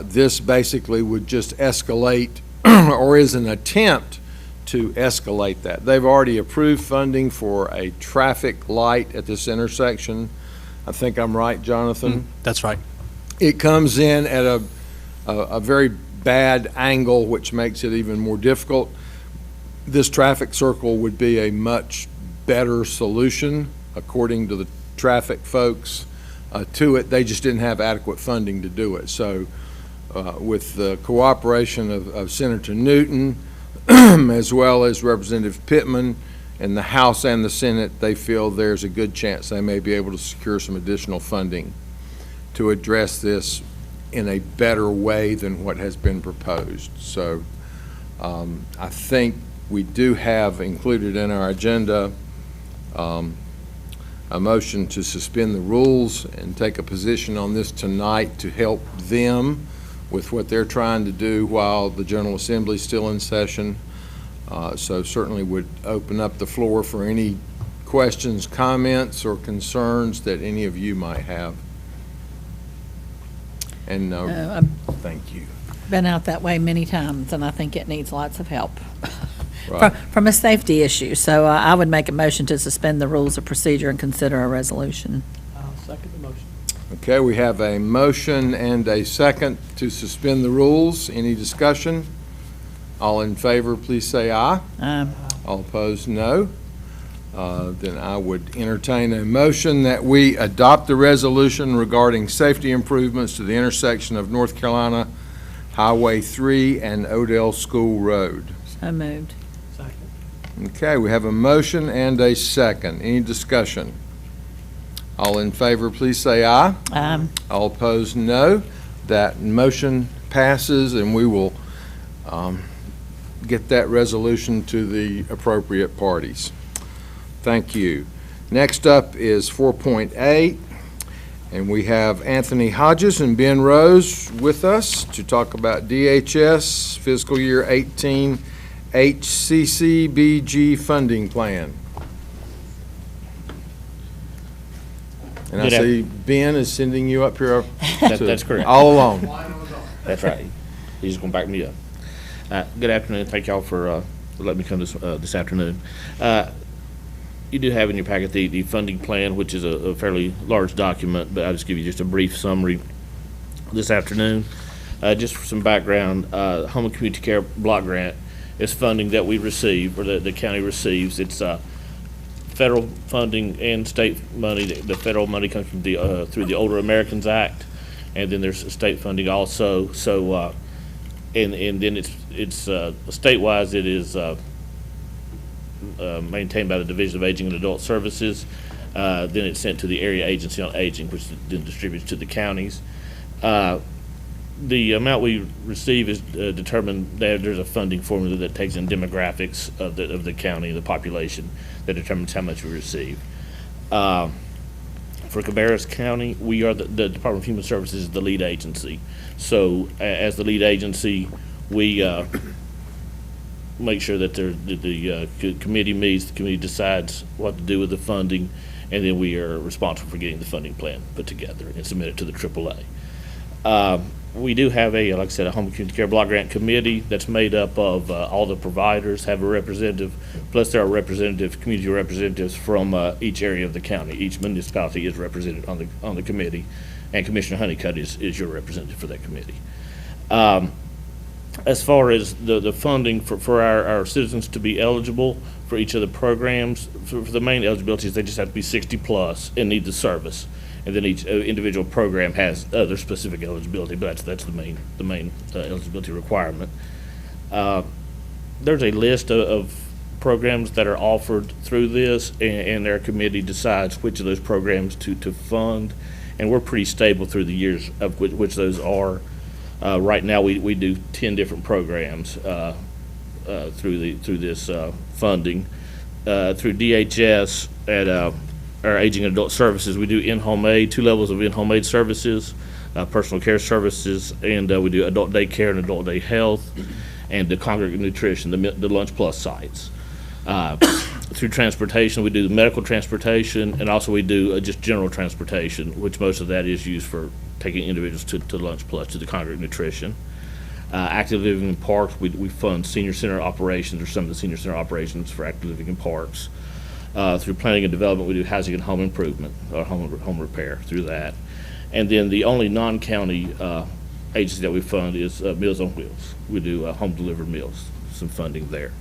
This basically would just escalate or is an attempt to escalate that. They've already approved funding for a traffic light at this intersection. I think I'm right, Jonathan? That's right. It comes in at a very bad angle, which makes it even more difficult. This traffic circle would be a much better solution, according to the traffic folks, to it. They just didn't have adequate funding to do it. So with the cooperation of Senator Newton, as well as Representative Pittman, and the House and the Senate, they feel there's a good chance they may be able to secure some additional funding to address this in a better way than what has been proposed. So I think we do have included in our agenda a motion to suspend the rules and take a position on this tonight to help them with what they're trying to do while the General Assembly is still in session. So certainly would open up the floor for any questions, comments, or concerns that any of you might have. And thank you. Been out that way many times, and I think it needs lots of help Right. from a safety issue. So I would make a motion to suspend the rules of procedure and consider a resolution. I'll second the motion. Okay, we have a motion and a second to suspend the rules. Any discussion? All in favor, please say aye. All opposed, no. Then I would entertain a motion that we adopt the resolution regarding safety improvements to the intersection of North Carolina Highway 3 and Odell School Road. So moved. Okay, we have a motion and a second. Any discussion? All in favor, please say aye. All opposed, no. That motion passes, and we will get that resolution to the appropriate parties. Thank you. Next up is 4.8, and we have Anthony Hodges and Ben Rose with us to talk about DHS fiscal year 18 HCCBG funding plan. And I Good see Ben is sending you up here. That's correct. All along. That's right. He's going to back me up. Good afternoon. Thank y'all for letting me come this afternoon. You do have in your packet the funding plan, which is a fairly large document, but I'll just give you just a brief summary this afternoon. Just for some background, Home and Community Care Block Grant is funding that we receive, or the county receives. It's federal funding and state money. The federal money comes from through the Older Americans Act, and then there's state funding also. So, and then it's statewide. It is maintained by the Division of Aging and Adult Services. Then it's sent to the Area Agency on Aging, which then distributes to the counties. The amount we receive is determined. There's a funding formula that takes in demographics of the county, the population, that determines how much we receive. For Cabarrus County, we are the Department of Human Services is the lead agency. So as the lead agency, we make sure that the committee meets, the committee decides what to do with the funding, and then we are responsible for getting the funding plan put together and submitted to the AAA. We do have like I said, a Home and Community Care Block Grant Committee that's made up of all the providers, have a representative, plus there are community representatives from each area of the county. Each municipality is represented on the committee, and Commissioner Honeycutt is your representative for that committee. As far as the funding for our citizens to be eligible for each of the programs, for the main eligibilities, they just have to be 60 plus and need the service. And then each individual program has other specific eligibility, but that's the main eligibility requirement. There's a list of programs that are offered through this, and their committee decides which of those programs to fund. And we're pretty stable through the years of which those are. Right now, we do 10 different programs through this funding. Through DHS at our Aging and Adult Services, we do in-home aid, 2 levels of in-home aid services, personal care services, and we do adult day care and adult day health, and the congregate nutrition, the Lunch Plus sites. Through transportation, we do the medical transportation, and also we do just general transportation, which most of that is used for taking individuals to Lunch Plus, to the congregate nutrition. Active living in parks, we fund senior center operations, or some of the senior center operations for active living in parks. Through planning and development, we do housing and home improvement, or home repair through that. And then the only non-county agency that we fund is Meals on Wheels. We do home delivered meals, some funding there.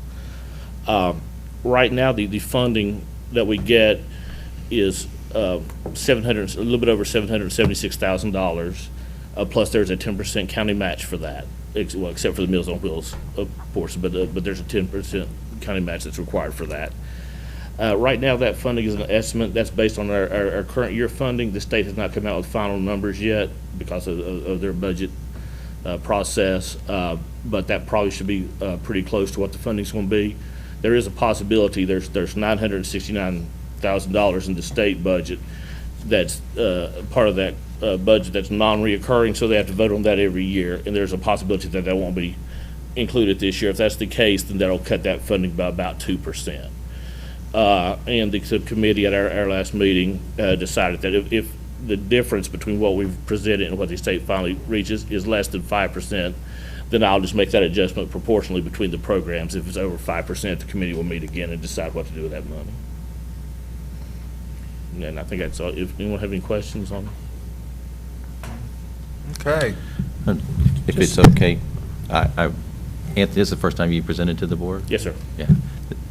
Right now, the funding that we get is a little bit over $776,000. Plus, there's a 10% county match for that, except for the Meals on Wheels portion. But there's a 10% county match that's required for that. Right now, that funding is an estimate that's based on our current year funding. The state has not come out with final numbers yet because of their budget process, but that probably should be pretty close to what the funding's going to be. There is a possibility. There's $969,000 in the state budget that's part of that budget that's non-reoccurring, so they have to vote on that every year, and there's a possibility that won't be included this year. If that's the case, then that'll cut that funding by about 2%. And the subcommittee at our last meeting decided that if the difference between what we've presented and what the state finally reaches is less than 5%, then I'll just make that adjustment proportionally between the programs. If it's over 5%, the committee will meet again and decide what to do with that money. And I think that's all. If anyone have any questions on it? Okay. If it's okay, Anthony, this is the first time you presented to the board? Yes, sir. Yeah.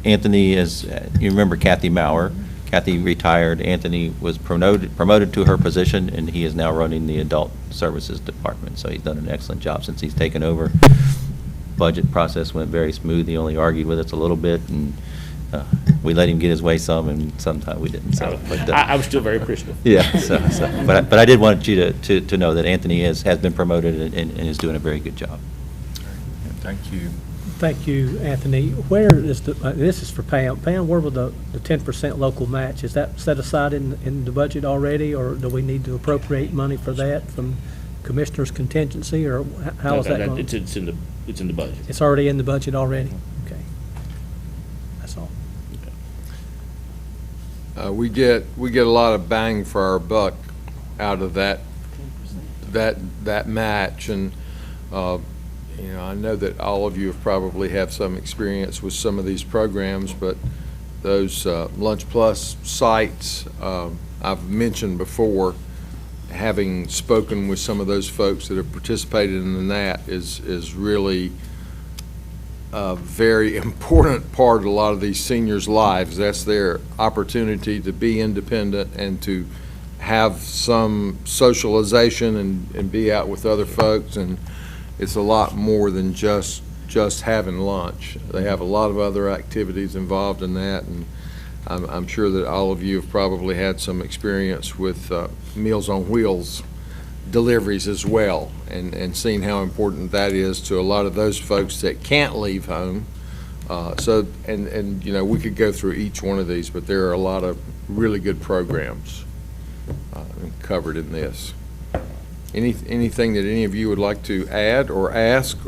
Anthony is, you remember Kathy Maurer. Kathy retired. Anthony was promoted to her position, and he is now running the Adult Services Department. So he's done an excellent job since he's taken over. Budget process went very smooth. He only argued with us a little bit, and We let him get his way some, and sometimes we didn't, so. But, I was still very appreciative. yeah, but I did want you to know that Anthony has been promoted and is doing a very good job. Thank you. Thank you, Anthony. Where is this is for Pam. Pam, where will the 10% local match, is that set aside in the budget already, or do we need to appropriate money for that from Commissioner's contingency, or how is that going? It's in the budget. It's already in the budget already? Okay. That's all. We get a lot of bang for our buck out of that match, and I know that all of you have probably have some experience with some of these programs, but those Lunch Plus sites I've mentioned before, having spoken with some of those folks that have participated in that is really a very important part of a lot of these seniors' lives. That's their opportunity to be independent and to have some socialization and be out with other folks, and it's a lot more than just having lunch. They have a lot of other activities involved in that, and I'm sure that all of you have probably had some experience with Meals on Wheels deliveries as well, and seen how important that is to a lot of those folks that can't leave home. We could go through each one of these, but there are a lot of really good programs covered in this. Anything that any of you would like to add or ask?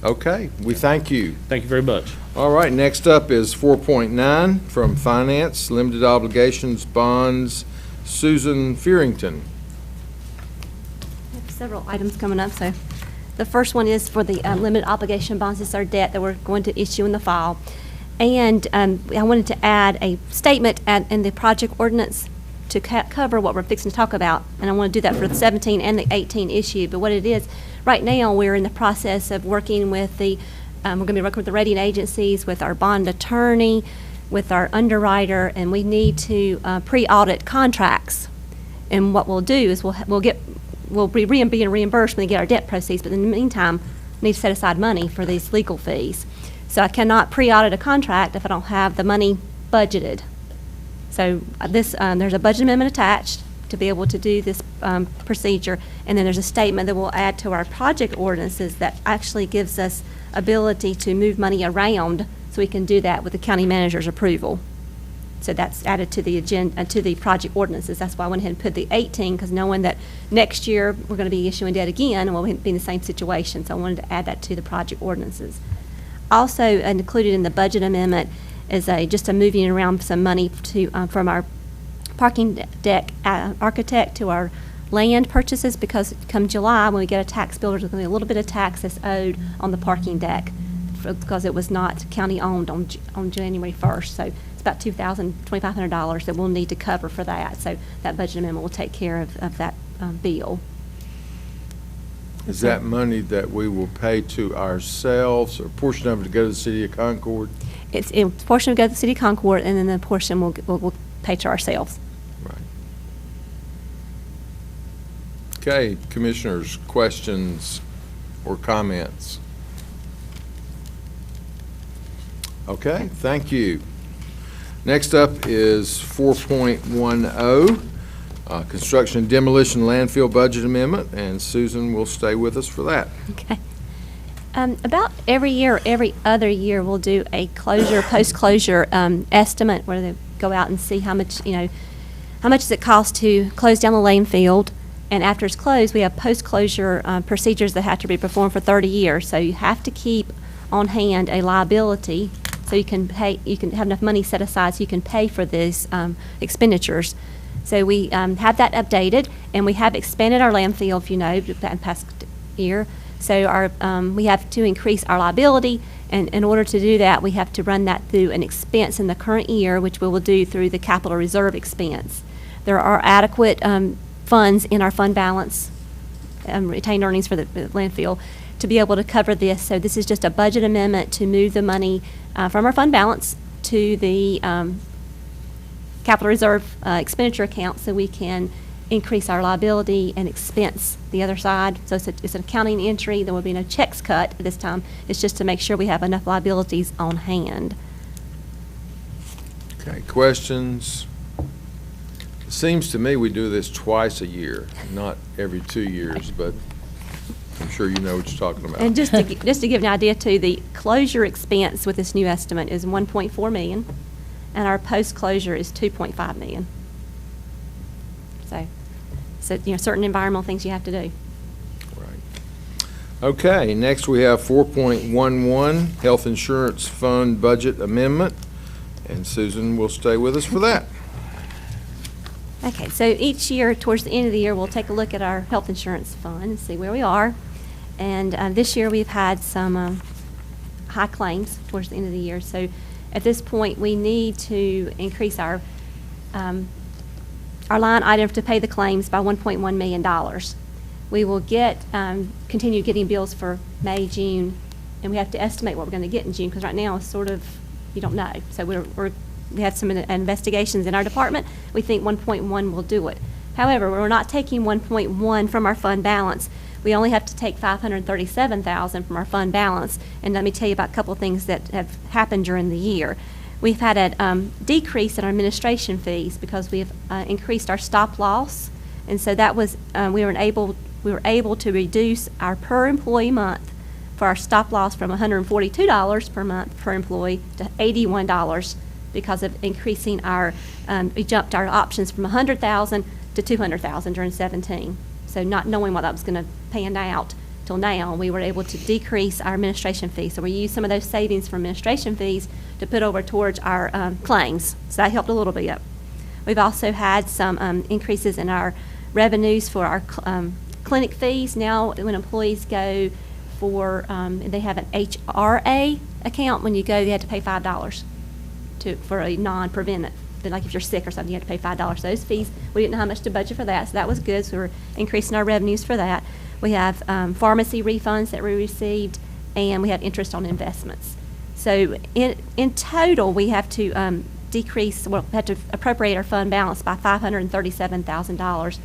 Okay, we thank you. Thank you very much. All right, next up is 4.9 from Finance, Limited Obligations Bonds, Susan Fearington. I have several items coming up. So the first one is for the limited obligation bonds. It's our debt that we're going to issue in the fall. And I wanted to add a statement in the project ordinance to cover what we're fixing to talk about. And I want to do that for the 17 and the 18 issue. But what it is, right now we're in the process of working with we're going to be working with the rating agencies, with our bond attorney, with our underwriter, and we need to pre-audit contracts. And what we'll do is we'll be being reimbursed when we get our debt proceeds, but in the meantime, we need to set aside money for these legal fees. So I cannot pre-audit a contract if I don't have the money budgeted. So there's a budget amendment attached to be able to do this procedure, and then there's a statement that we'll add to our project ordinances that actually gives us ability to move money around, so we can do that with the county manager's approval. So that's added to the agenda, to the project ordinances. That's why I went ahead and put the 18, because knowing that next year we're going to be issuing debt again, and we'll be in the same situation. So I wanted to add that to the project ordinances. Also included in the budget amendment is just a moving around some money to from our parking deck architect to our land purchases, because come July, when we get a tax bill, there's going to be a little bit of tax that's owed on the parking deck because it was not county-owned on January 1st. So it's about $2,500 that we'll need to cover for that. So that budget amendment will take care of that bill. Is that money that we will pay to ourselves, or a portion of it to go to the city of Concord? It's a portion will go to the city of Concord, and then the portion we'll pay to ourselves. Right. Okay, commissioners, questions or comments? Okay, thank you. Next up is 4.10, Construction and Demolition Landfill Budget Amendment, and Susan will stay with us for that. Okay. About every year, every other year, we'll do a post-closure estimate where they go out and see how much does it cost to close down the landfill. And after it's closed, we have post-closure procedures that have to be performed for 30 years. So you have to keep on hand a liability so you can have enough money set aside so you can pay for these expenditures. So we have that updated, and we have expanded our landfill, if you know, that past year. So we have to increase our liability, and in order to do that, we have to run that through an expense in the current year, which we will do through the capital reserve expense. There are adequate funds in our fund balance, retained earnings for the landfill, to be able to cover this. So this is just a budget amendment to move the money from our fund balance to the capital reserve expenditure account, so we can increase our liability and expense the other side. So it's an accounting entry. There will be no checks cut at this time. It's just to make sure we have enough liabilities on hand. Okay, questions? It seems to me we do this twice a year, not every 2 years, but I'm sure you know what you're talking about. And just to give an idea too, the closure expense with this new estimate is 1.4 million, and our post-closure is 2.5 million. So, certain environmental things you have to do. Right. Okay, next we have 4.11, Health Insurance Fund Budget Amendment, and Susan will stay with us for that. Okay, so each year, towards the end of the year, we'll take a look at our health insurance fund and see where we are. And this year, we've had some high claims towards the end of the year. So at this point, we need to increase our line item to pay the claims by $1.1 million. We will continue getting bills for May, June, and we have to estimate what we're going to get in June, because right now it's sort of, you don't know. So we have some investigations in our department. We think 1.1 will do it. However, we're not taking 1.1 from our fund balance. We only have to take $537,000 from our fund balance. And let me tell you about a couple of things that have happened during the year. We've had a decrease in our administration fees because we have increased our stop loss, and so that was we were able to reduce our per employee month for our stop loss from $142 per month per employee to $81 because of increasing we jumped our options from $100,000 to $200,000 during 2017. So not knowing what that was going to pan out till now, we were able to decrease our administration fees. So we used some of those savings from administration fees to put over towards our claims. So that helped a little bit. We've also had some increases in our revenues for our clinic fees. Now, when employees go for, they have an HRA account, when you go, they have to pay $5 for a non-preventive. Then, like if you're sick or something, you have to pay $5. Those fees, we didn't know how much to budget for that, so that was good. So we're increasing our revenues for that. We have pharmacy refunds that we received, and we have interest on investments. So in total, we have to have to appropriate our fund balance by $537,000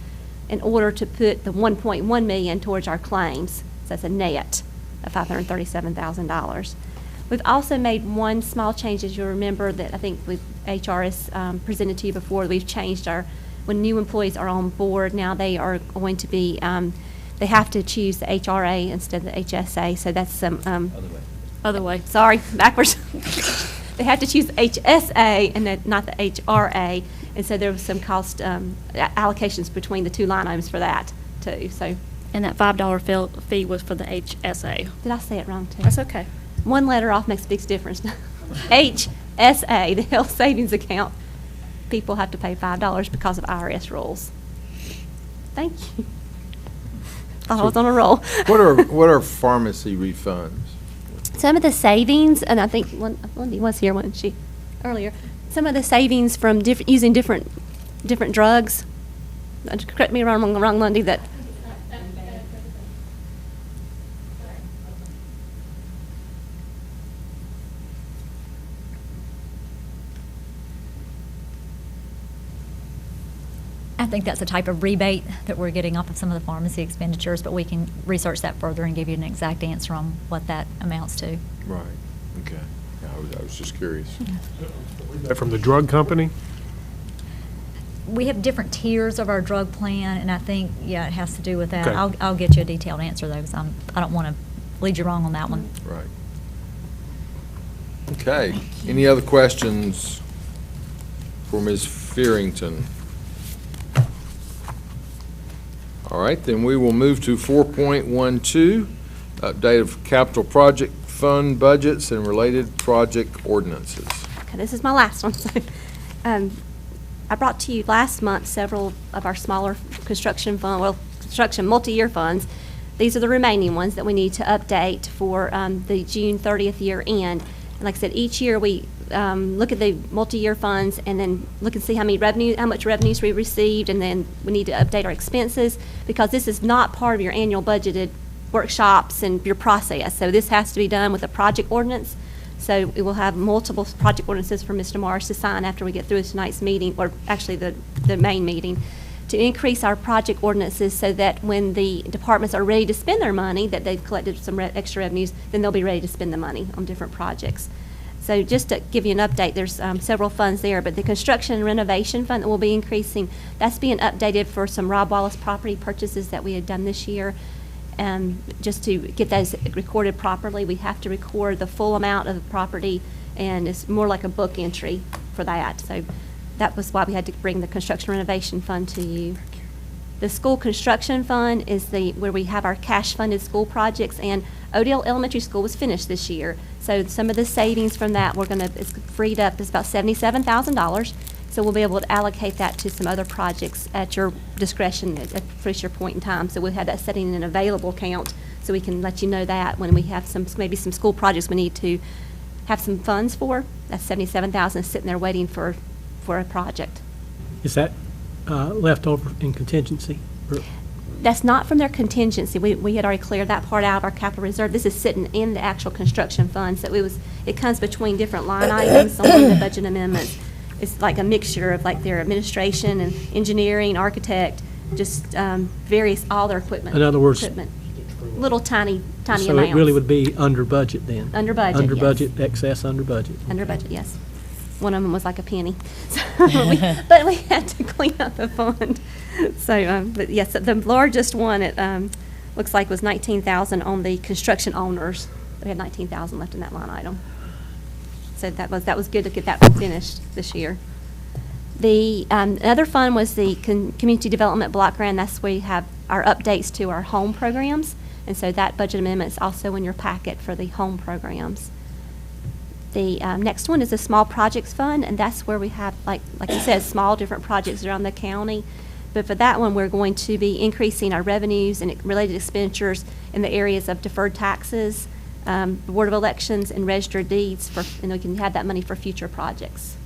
in order to put the $1.1 million towards our claims. So that's a net of $537,000. We've also made one small change, as you'll remember, that I think HR has presented to you before. We've changed when new employees are on board, now they are going to be, they have to choose the HRA instead of the HSA, so that's some, other way, sorry, backwards. They have to choose the HSA and not the HRA, and so there was some cost allocations between the two line items for that, too, so. And that $5 fee was for the HSA. Did I say it wrong, too? That's okay. One letter off makes a big difference. HSA, the Health Savings Account, people have to pay $5 because of IRS rules. Thank you. Thought I was on a roll. What are pharmacy refunds? Some of the savings, and I think Lindy was here, wasn't she, earlier? Some of the savings from using different drugs. Correct me if I'm wrong, Lindy. That. I think that's a type of rebate that we're getting off of some of the pharmacy expenditures, but we can research that further and give you an exact answer on what that amounts to. Right, okay. I was just curious. From the drug company? We have different tiers of our drug plan, and I think, yeah, it has to do with that. Okay. I'll get you a detailed answer, though, because I don't want to lead you wrong on that one. Right. Okay, any other questions for Ms. Fearington? All right, then we will move to 4.12, update of capital project fund budgets and related project ordinances. Okay, this is my last one. So, I brought to you last month several of our smaller construction multi-year funds. These are the remaining ones that we need to update for the June 30th year end. And like I said, each year we look at the multi-year funds and then look and see how much revenues we received, and then we need to update our expenses, because this is not part of your annual budgeted workshops and your process. So this has to be done with a project ordinance. So we will have multiple project ordinances for Mr. Morris to sign after we get through tonight's meeting, or actually the main meeting, to increase our project ordinances so that when the departments are ready to spend their money, that they've collected some extra revenues, then they'll be ready to spend the money on different projects. So just to give you an update, there's several funds there, but the construction and renovation fund that will be increasing, that's being updated for some Rob Wallace property purchases that we had done this year. Just to get those recorded properly, we have to record the full amount of the property, and it's more like a book entry for that. So that was why we had to bring the construction renovation fund to you. The school construction fund is where we have our cash-funded school projects, and Odell Elementary School was finished this year. So some of the savings from that, it's freed up. It's about $77,000. So we'll be able to allocate that to some other projects at your discretion at a future point in time. So we'll have that setting in an available account, so we can let you know that when we have maybe some school projects we need to have some funds for. That's $77,000 sitting there waiting for a project. Is that left over in contingency? That's not from their contingency. We had already cleared that part out of our capital reserve. This is sitting in the actual construction fund. So it comes between different line items on the budget amendments. It's like a mixture of like their administration and engineering, architect, just various, all their equipment. In other words, little tiny amounts. So it really would be under budget then? Under budget, Under yes. budget, excess under budget. Under budget, yes. One of them was like a penny. But we had to clean up the fund. So, but yes, the largest one, it looks like was $19,000 on the construction owners. We had $19,000 left in that line item. So that was good to get that finished this year. The other fund was the community development block grant. That's where we have our updates to our home programs. And so that budget amendment is also in your packet for the home programs. The next one is the small projects fund, and that's where we have, like you said, small different projects around the county. But for that one, we're going to be increasing our revenues and related expenditures in the areas of deferred taxes, Board of Elections, and registered deeds, and we can have that money for future projects.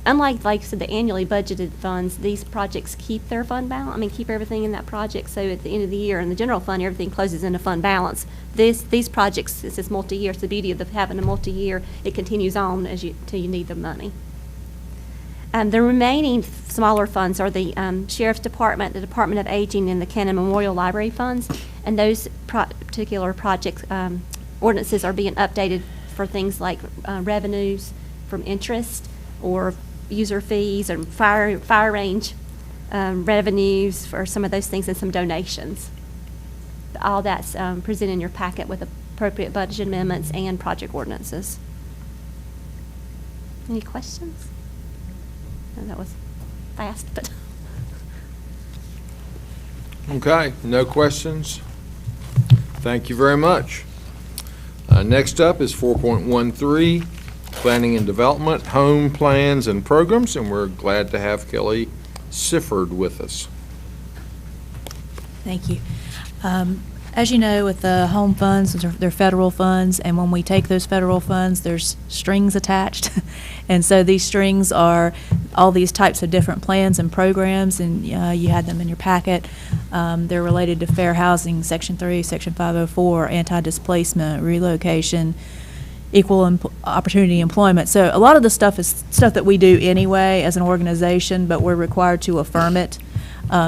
Unlike, like I said, the annually budgeted funds, these projects keep their fund balance, keep everything in that project, so at the end of the year, in the general fund, everything closes in a fund balance. These projects, this is multi-year, it's the beauty of having a multi-year, it continues on till you need the money. The remaining smaller funds are the Sheriff's Department, the Department of Aging, and the Cannon Memorial Library funds, and those particular project ordinances are being updated for things like revenues from interest or user fees and fire range revenues for some of those things, and some donations. All that's presented in your packet with appropriate budget amendments and project ordinances. Any questions? No, that was fast, but. Okay, no questions? Thank you very much. Next up is 4.13, Planning and Development, Home Plans and Programs, and we're glad to have Kelly Sifford with us. Thank you. As you know, with the home funds, they're federal funds, and when we take those federal funds, there's strings attached. And so these strings are all these types of different plans and programs, and you had them in your packet. They're related to fair housing, Section 3, Section 504, anti-displacement, relocation, equal opportunity employment. So a lot of the stuff is stuff that we do anyway as an organization, but we're required to affirm it.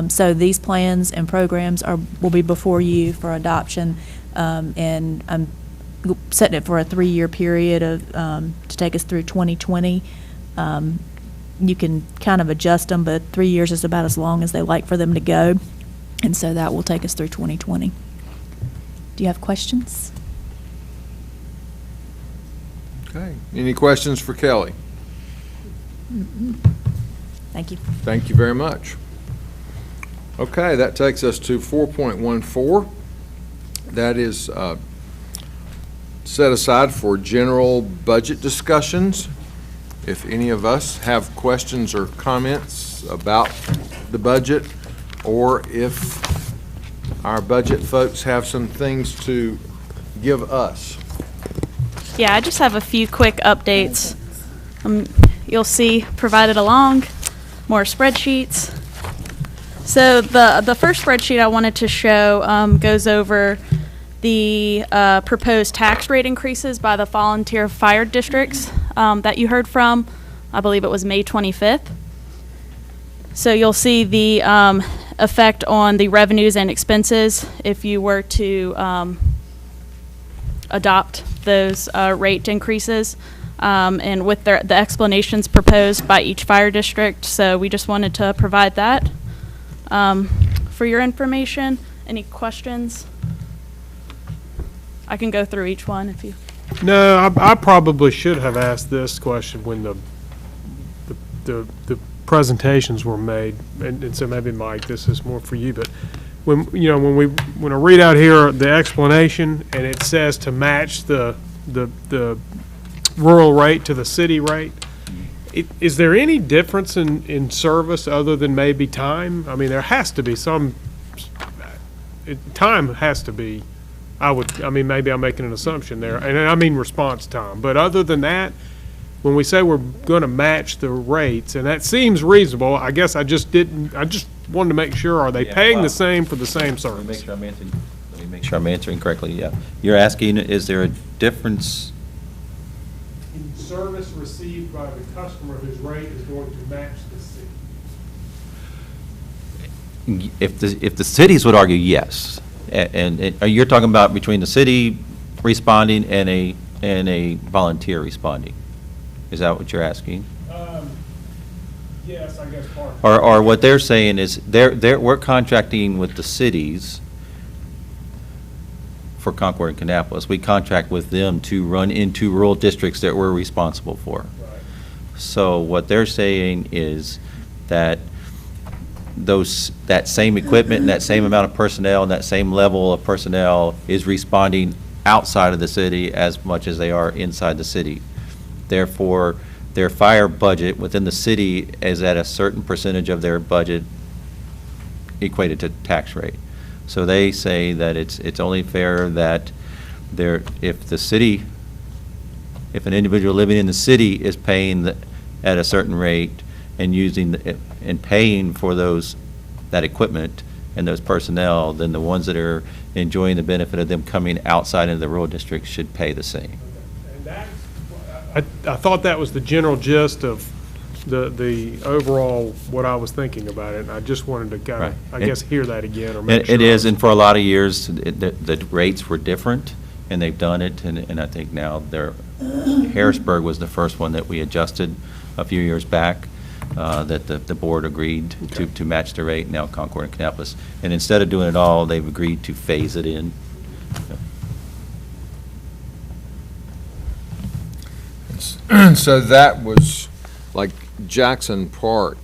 So these plans and programs will be before you for adoption, and I'm setting it for a 3-year period to take us through 2020. You can kind of adjust them, but 3 years is about as long as they like for them to go, and so that will take us through 2020. Do you have questions? Okay. Any questions for Kelly? Thank you. Thank you very much. Okay, that takes us to 4.14. That is set aside for general budget discussions. If any of us have questions or comments about the budget, or if our budget folks have some things to give us. Yeah, I just have a few quick updates. You'll see provided along more spreadsheets. So the first spreadsheet I wanted to show goes over the proposed tax rate increases by the volunteer fire districts that you heard from. I believe it was May 25th. So you'll see the effect on the revenues and expenses if you were to adopt those rate increases, and with the explanations proposed by each fire district. So we just wanted to provide that for your information. Any questions? I can go through each one if you. No, I probably should have asked this question when the presentations were made, and so maybe Mike, this is more for you, but when I read out here the explanation and it says to match the rural rate to the city rate, is there any difference in service other than maybe time? I mean, there has to be some, time has to be, maybe I'm making an assumption there, and I mean response time, but other than that, when we say we're going to match the rates, and that seems reasonable, I guess I just wanted to make sure, are they paying the same for the same service? Let me make sure I'm answering correctly, yeah. You're asking, is there a difference? In service received by the customer whose rate is going to match the city? If the cities would argue yes, and you're talking about between the city responding and a volunteer responding, is that what you're asking? Yes, I guess part. Or what they're saying is we're contracting with the cities for Concord and Kannapolis. We contract with them to run into rural districts that we're responsible for. Right. So what they're saying is that that same equipment and that same amount of personnel and that same level of personnel is responding outside of the city as much as they are inside the city. Therefore, their fire budget within the city is at a certain percentage of their budget equated to tax rate. So they say that it's only fair that if an individual living in the city is paying at a certain rate and and paying for that equipment and those personnel, then the ones that are enjoying the benefit of them coming outside into the rural district should pay the same. And I thought that was the general gist of the overall, what I was thinking about it, and I just wanted to kind of, I guess, hear that again or make sure. It is, and for a lot of years, the rates were different, and they've done it, and I think now Harrisburg was the first one that we adjusted a few years back, that the board agreed to match the rate, now Concord and Kannapolis. And instead of doing it all, they've agreed to phase it in. So that was like Jackson Park.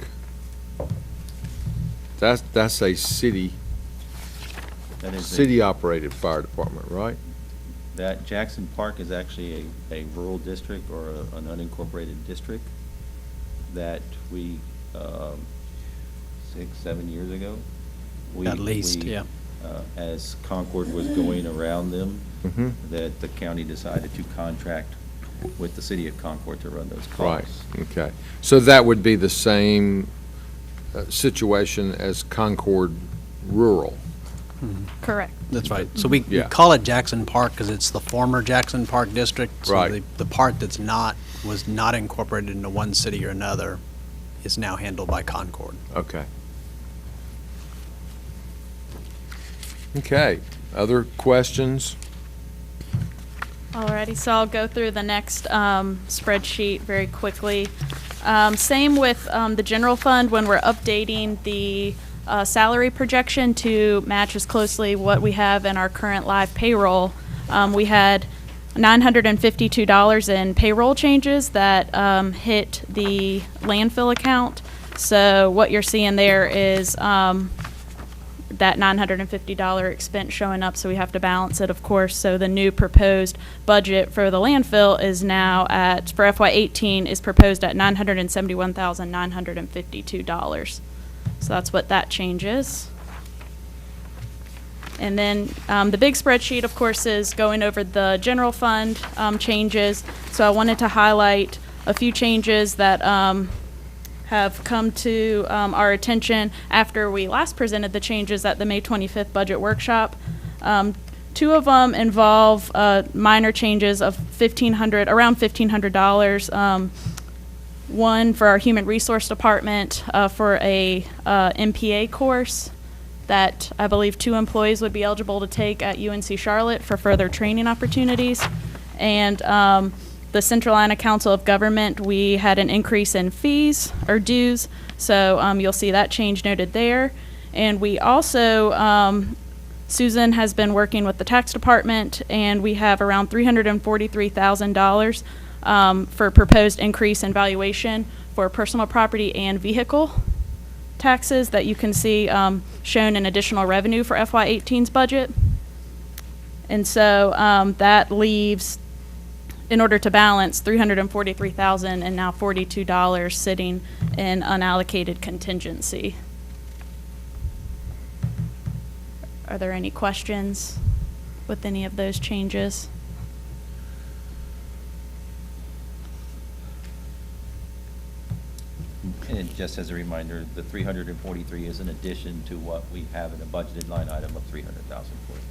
That's a city-operated fire department, right? That Jackson Park is actually a rural district or an unincorporated district that we, 6-7 years ago. At least, yeah. As Concord was going around them, Mm-hmm. that the county decided to contract with the city of Concord to run those Right, calls. okay. So that would be the same situation as Concord Rural. Correct. That's right. So we Yeah. call it Jackson Park because it's the former Jackson Park District. So Right. the part was not incorporated into one city or another is now handled by Concord. Okay. Okay, other questions? Alrighty, so I'll go through the next spreadsheet very quickly. Same with the general fund when we're updating the salary projection to match as closely what we have in our current live payroll. We had $952 in payroll changes that hit the landfill account. So what you're seeing there is that $950 expense showing up, so we have to balance it, of course. So the new proposed budget for the landfill is now for FY18 is proposed at $971,952. So that's what that changes. And then the big spreadsheet, of course, is going over the general fund changes. So I wanted to highlight a few changes that have come to our attention after we last presented the changes at the May 25th budget workshop. Two of them involve minor changes of around $1,500. one for our Human Resource Department for a MPA course that I believe 2 employees would be eligible to take at UNC Charlotte for further training opportunities. And the Central Iowa Council of Government, we had an increase in fees or dues, so you'll see that change noted there. And we also, Susan has been working with the tax department, and we have around $343,000 for proposed increase in valuation for personal property and vehicle taxes that you can see shown in additional revenue for FY18's budget. And so that leaves, in order to balance, $343,000 and now $42 sitting in unallocated contingency. Are there any questions with any of those changes? And just as a reminder, the 343 is in addition to what we have in a budgeted line item of 300,000 for it.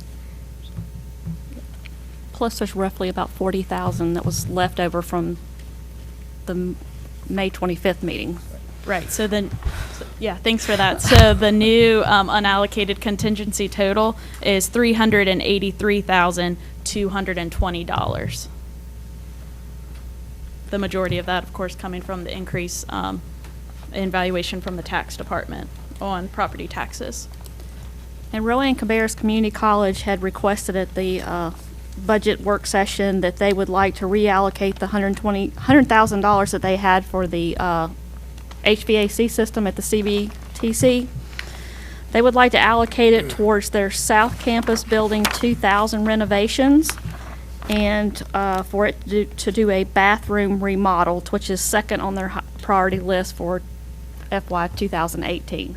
Plus, there's roughly about 40,000 that was left over from the May 25th meeting. Right, so then, yeah, thanks for that. So the new unallocated contingency total is $383,220. The majority of that, of course, coming from the increase in valuation from the tax department on property taxes. And Rowan and Cabarrus Community College had requested at the budget work session that they would like to reallocate the $100,000 that they had for the HVAC system at the CBTC. They would like to allocate it towards their South Campus Building 2000 renovations and for it to do a bathroom remodel, which is second on their priority list for FY 2018.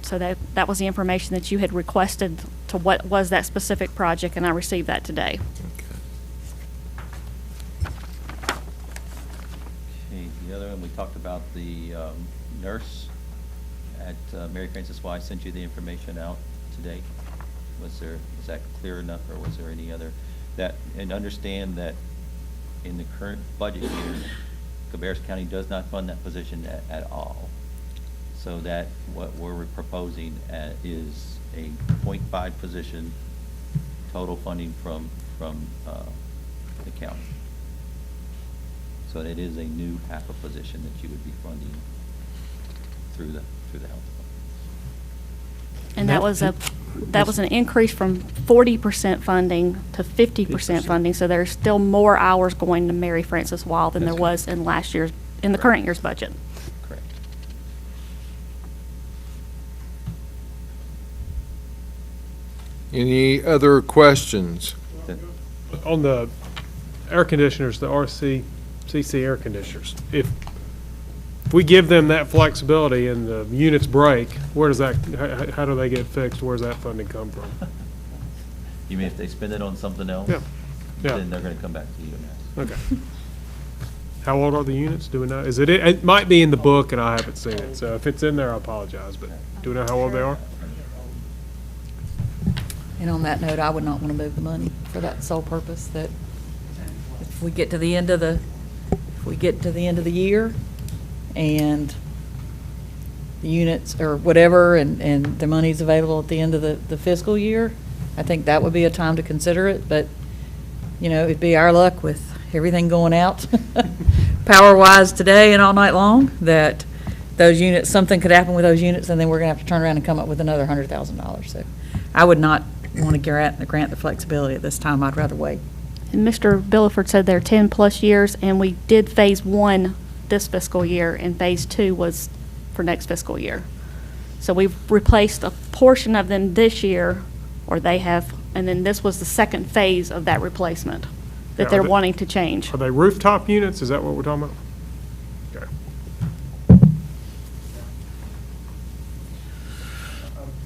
So that was the information that you had requested to what was that specific project, and I received that today. Okay, the other one, we talked about the nurse at Mary Frances Y. I sent you the information out today. Was that clear enough, or was there any other? And understand that in the current budget year, Cabarrus County does not fund that position at all. So that what we're proposing is a 0.5 position total funding from the county. So it is a new half a position that you would be funding through the health department. And that was an increase from 40% funding to 50% funding. So there's still more hours going to Mary Frances Weil than there was in the current year's budget. Correct. Any other questions? On the air conditioners, the RCCC air conditioners, if we give them that flexibility and the units break, where does that, how do they get fixed? Where does that funding come from? You mean if they spend it on something else? Yeah. Then they're going to come back to you and ask. Okay. How old are the units? Do we know? It might be in the book and I haven't seen it. So if it's in there, I apologize, but do we know how old they are? And on that note, I would not want to move the money for that sole purpose, that if we get to the end of the year and the units or whatever, and the money's available at the end of the fiscal year, I think that would be a time to consider it. But, it'd be our luck with everything going out power-wise today and all night long, that those units, something could happen with those units, and then we're going to have to turn around and come up with another $100,000. So I would not want to grant the flexibility at this time. I'd rather wait. And Mr. Billiford said they're 10-plus years, and we did phase 1 this fiscal year, and phase 2 was for next fiscal year. So we've replaced a portion of them this year, or they have, and then this was the second phase of that replacement that they're wanting to change. Are they rooftop units? Is that what we're talking about? Okay.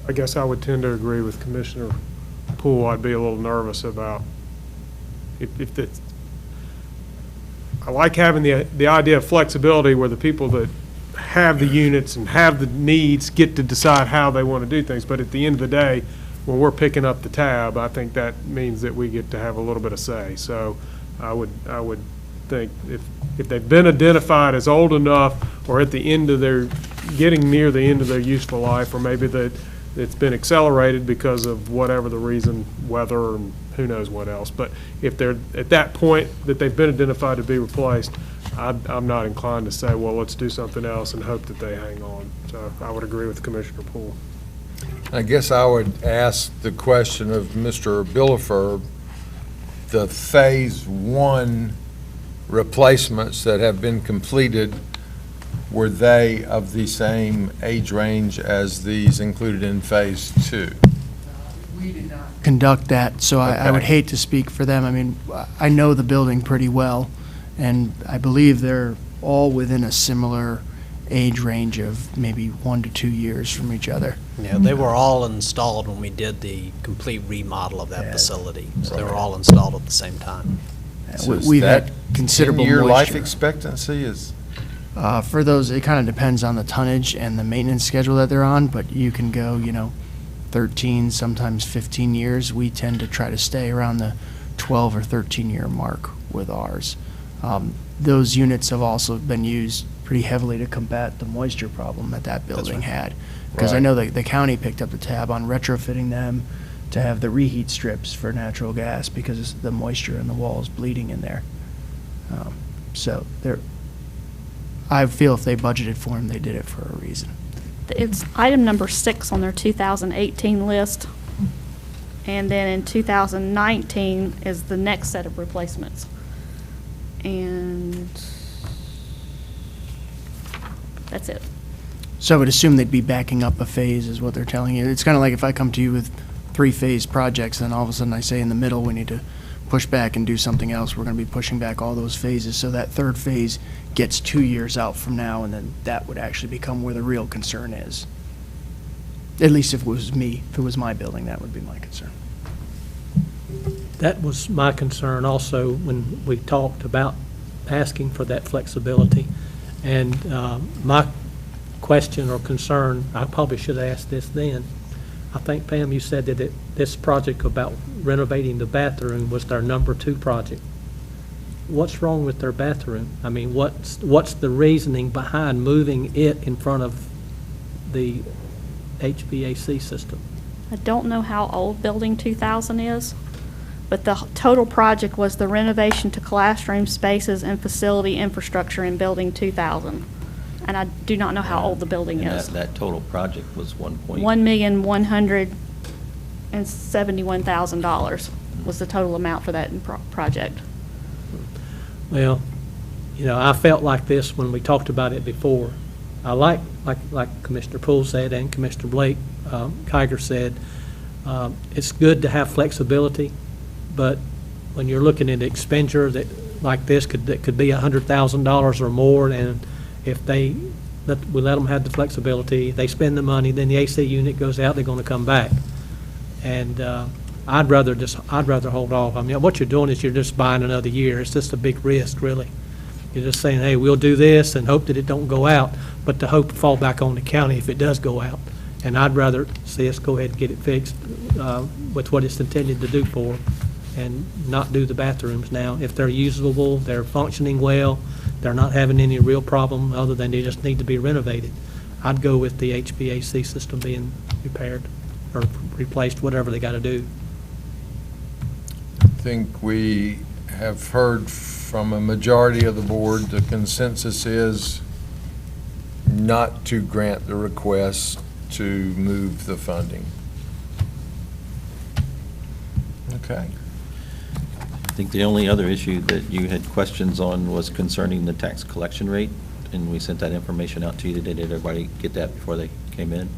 I guess I would tend to agree with Commissioner Poole. I'd be a little nervous about if it's, I like having the idea of flexibility where the people that have the units and have the needs get to decide how they want to do things. But at the end of the day, when we're picking up the tab, I think that means that we get to have a little bit of say. So I would think if they've been identified as old enough or at the end of getting near the end of their useful life, or maybe that it's been accelerated because of whatever the reason, weather and who knows what else. But if they're at that point that they've been identified to be replaced, I'm not inclined to say, well, let's do something else and hope that they hang on. So I would agree with Commissioner Poole. I guess I would ask the question of Mr. Billefer, the Phase 1 replacements that have been completed, were they of the same age range as these included in Phase 2? We did not conduct that, so I would Okay. hate to speak for them. I mean, I know the building pretty well, and I believe they're all within a similar age range of maybe 1 to 2 years from each other. Yeah, they were all installed when we did the complete remodel of that Yeah. facility. So they were all installed at the same time. So is We've that had considerable 10-year life moisture. expectancy is? For those, it kind of depends on the tonnage and the maintenance schedule that they're on, but you can go, 13, sometimes 15 years. We tend to try to stay around the 12 or 13-year mark with ours. Those units have also been used pretty heavily to combat the moisture problem that building had. Because I Right. know the county picked up the tab on retrofitting them to have the reheat strips for natural gas because the moisture in the walls bleeding in there. So I feel if they budgeted for them, they did it for a reason. It's item number 6 on their 2018 list. And then in 2019 is the next set of replacements. And that's it. So I would assume they'd be backing up a phase is what they're telling you. It's kind of like if I come to you with 3-phase projects, and all of a sudden I say in the middle, we need to push back and do something else. We're going to be pushing back all those phases. So that third phase gets 2 years out from now, and then that would actually become where the real concern is. At least if it was me, if it was my building, that would be my concern. That was my concern also when we talked about asking for that flexibility. And my question or concern, I probably should have asked this then. I think, Pam, you said that this project about renovating the bathroom was their number 2 project. What's wrong with their bathroom? I mean, what's the reasoning behind moving it in front of the HVAC system? I don't know how old Building 2000 is, but the total project was the renovation to classroom spaces and facility infrastructure in Building 2000. And I do not know how old the building And is. that total project was $1,171,000 was the total amount for that project. Well, I felt like this when we talked about it before. I like Commissioner Poole said and Commissioner Blake Kiger said, it's good to have flexibility, but when you're looking at expenditure like this, that could be $100,000 or more, and if we let them have the flexibility, they spend the money, then the AC unit goes out, they're going to come back. And I'd rather hold off. I mean, what you're doing is you're just buying another year. It's just a big risk, really. You're just saying, hey, we'll do this and hope that it don't go out, but to hope to fall back on the county if it does go out. And I'd rather see us go ahead and get it fixed with what it's intended to do for, and not do the bathrooms now. If they're usable, they're functioning well, they're not having any real problem other than they just need to be renovated, I'd go with the HVAC system being repaired or replaced, whatever they got to do. I think we have heard from a majority of the board, the consensus is not to grant the request to move the funding. Okay. I think the only other issue that you had questions on was concerning the tax collection rate, and we sent that information out to you. Did everybody get that before they came in?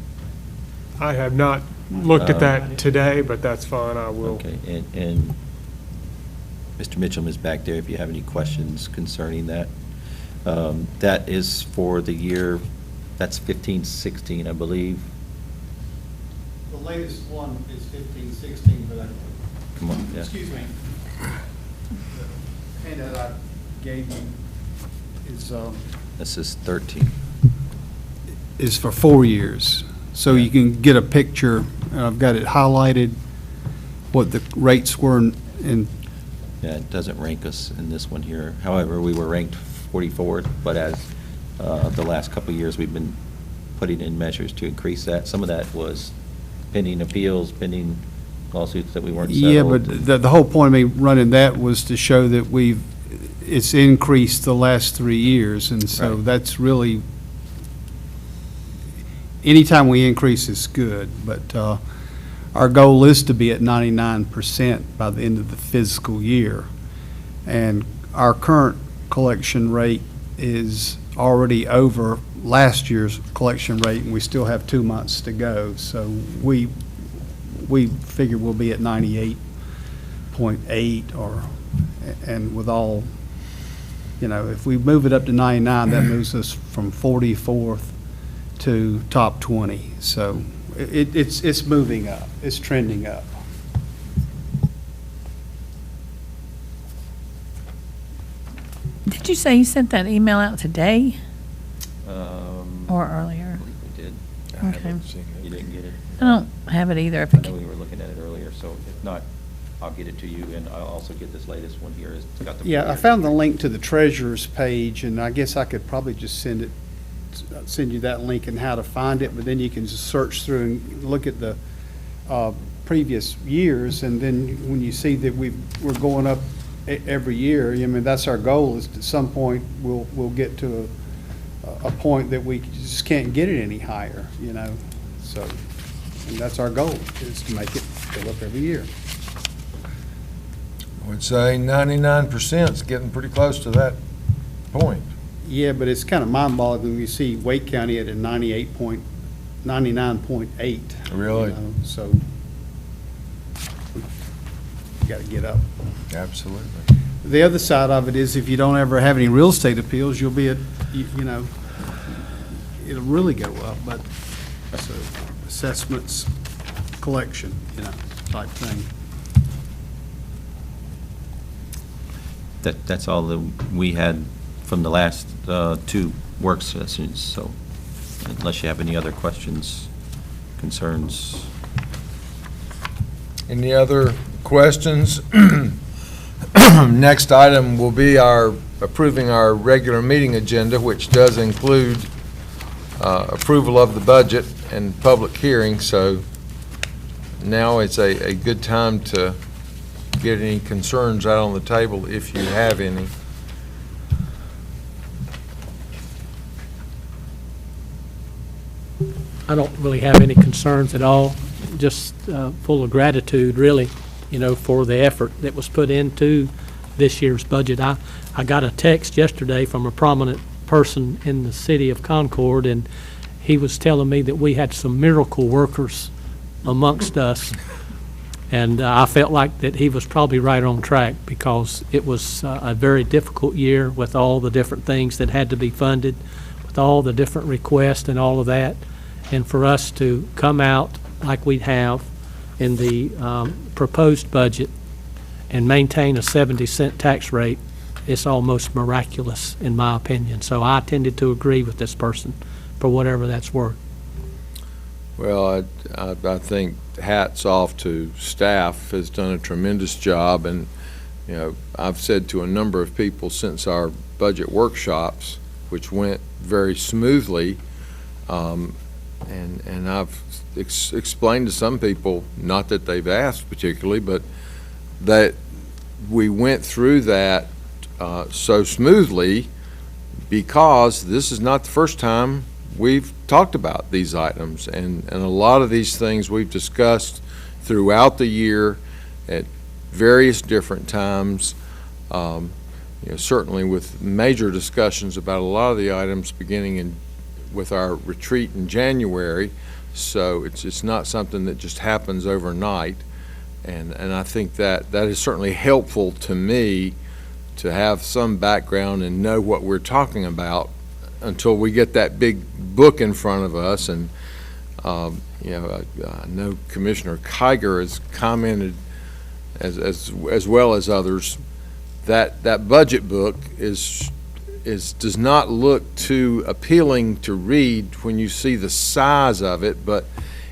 I have not looked at that today, but that's fine, I will. Okay, and Mr. Mitchell is back there if you have any questions concerning that. That is for the year, that's 15-16, I believe. The latest one is 15-16, but Come on, yeah. excuse me. The handout I gave you This is 13. is for 4 years. So you can get a picture, I've got it highlighted, what the rates were in Yeah, it doesn't rank us in this one here. However, we were ranked 44th, but as the last couple of years, we've been putting in measures to increase that. Some of that was pending appeals, pending lawsuits that we weren't settled. Yeah, but the whole point of me running that was to show that it's increased the last 3 years, and so Right. that's really, anytime we increase is good, but our goal is to be at 99% by the end of the fiscal year. And our current collection rate is already over last year's collection rate, and we still have 2 months to go. So we figure we'll be at 98.8 and with all, if we move it up to 99, that moves us from 44th to top 20. So it's moving up. It's trending up. Did you say you sent that email out today or I earlier? believe we did. Okay. You didn't get it? I don't have it either. If I it know can, we were looking at it earlier, so if not, I'll get it to you, and I'll also get this latest one here. It's got the. Yeah, I found the link to the treasurer's page, and I guess I could probably just send you that link and how to find it, but then you can just search through and look at the previous years, and then when you see that we're going up every year, I mean, that's our goal, is at some point we'll get to a point that we just can't get it any higher, so, and that's our goal, is to make it go up every year. I would say 99% is getting pretty close to that point. Yeah, but it's kind of mind-boggling when you see Wake County at a 99.8. Really? So we got to get up. Absolutely. The other side of it is if you don't ever have any real estate appeals, you'll be at, it'll really go up, but so assessments, collection, type thing. That's all that we had from the last 2 work sessions, so unless you have any other questions, concerns. Any other questions? Next item will be approving our regular meeting agenda, which does include approval of the budget and public hearing, so now it's a good time to get any concerns out on the table if you have any. I don't really have any concerns at all, just full of gratitude, really, for the effort that was put into this year's budget. I got a text yesterday from a prominent person in the city of Concord, and he was telling me that we had some miracle workers amongst us. And I felt like that he was probably right on track, because it was a very difficult year with all the different things that had to be funded, with all the different requests and all of that. And for us to come out like we have in the proposed budget and maintain a 70-cent tax rate, it's almost miraculous, in my opinion. So I tended to agree with this person, for whatever that's worth. Well, I think hats off to staff, has done a tremendous job, and, I've said to a number of people since our budget workshops, which went very smoothly, and I've explained to some people, not that they've asked particularly, but that we went through that so smoothly because this is not the first time we've talked about these items, and a lot of these things we've discussed throughout the year at various different times, certainly with major discussions about a lot of the items beginning with our retreat in January. So it's not something that just happens overnight, and I think that is certainly helpful to me to have some background and know what we're talking about until we get that big book in front of us. And I know Commissioner Kiger has commented, as well as others, that budget book does not look too appealing to read when you see the size of it, but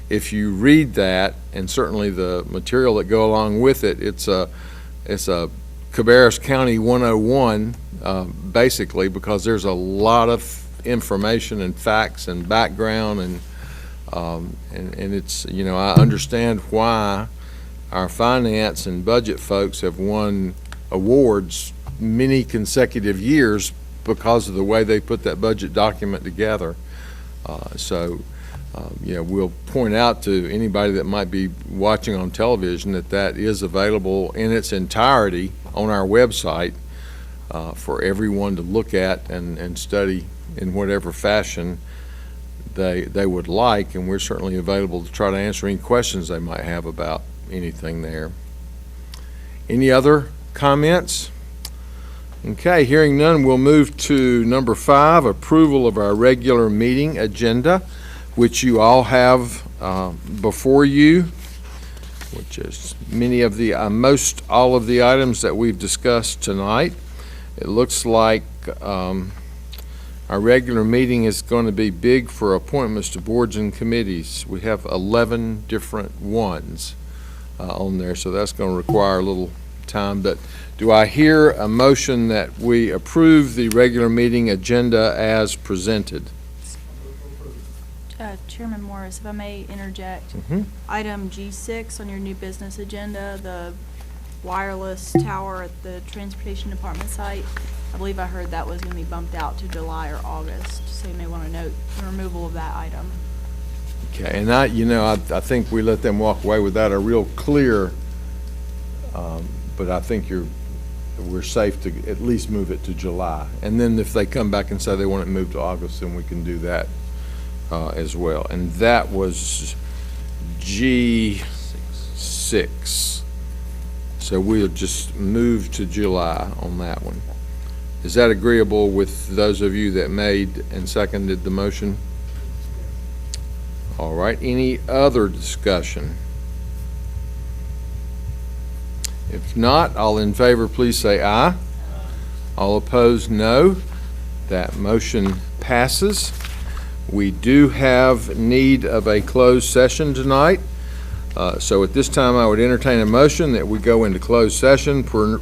if you read that, and certainly the material that go along with it, it's a Cabarrus County 101, basically, because there's a lot of information and facts and background, and it's, you know, I understand why our finance and budget folks have won awards many consecutive years because of the way they put that budget document together. You know, we'll point out to anybody that might be watching on television that that is available in its entirety on our website for everyone to look at and study in whatever fashion they would like, and we're certainly available to try to answer any questions they might have about anything there. Any other comments? Okay, hearing none, we'll move to number 5, approval of our regular meeting agenda, which you all have before you, which is many of the, most all of the items that we've discussed tonight. It looks like our regular meeting is going to be big for appointments to boards and committees. We have 11 different ones on there, so that's going to require a little time. But do I hear a motion that we approve the regular meeting agenda as presented? Chairman Morris, if I may interject. Item G6 on your new business agenda, the wireless tower at the Transportation Department site, I believe I heard that was going to be bumped out to July or August, so you may want to note the removal of that item. Okay, and I think we let them walk away without a real clear, but I think we're safe to at least move it to July. And then if they come back and say they want it moved to August, then we can do that as well. And that was G6. So we'll just move to July on that one. Is that agreeable with those of you that made and seconded the motion? All right, any other discussion? If not, all in favor, please say aye. All opposed, no. That motion passes. We do have need of a closed session tonight. So at this time, I would entertain a motion that we go into closed session per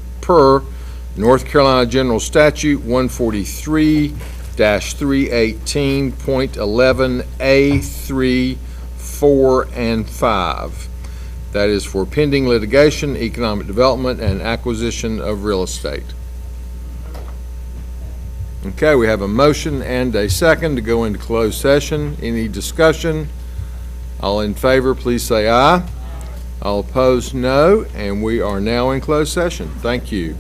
North Carolina General Statute 143-318.11A3, 4, and 5. That is for pending litigation, economic development, and acquisition of real estate. Okay, we have a motion and a second to go into closed session. Any discussion? All in favor, please say aye. All opposed, no. And we are now in closed session. Thank you.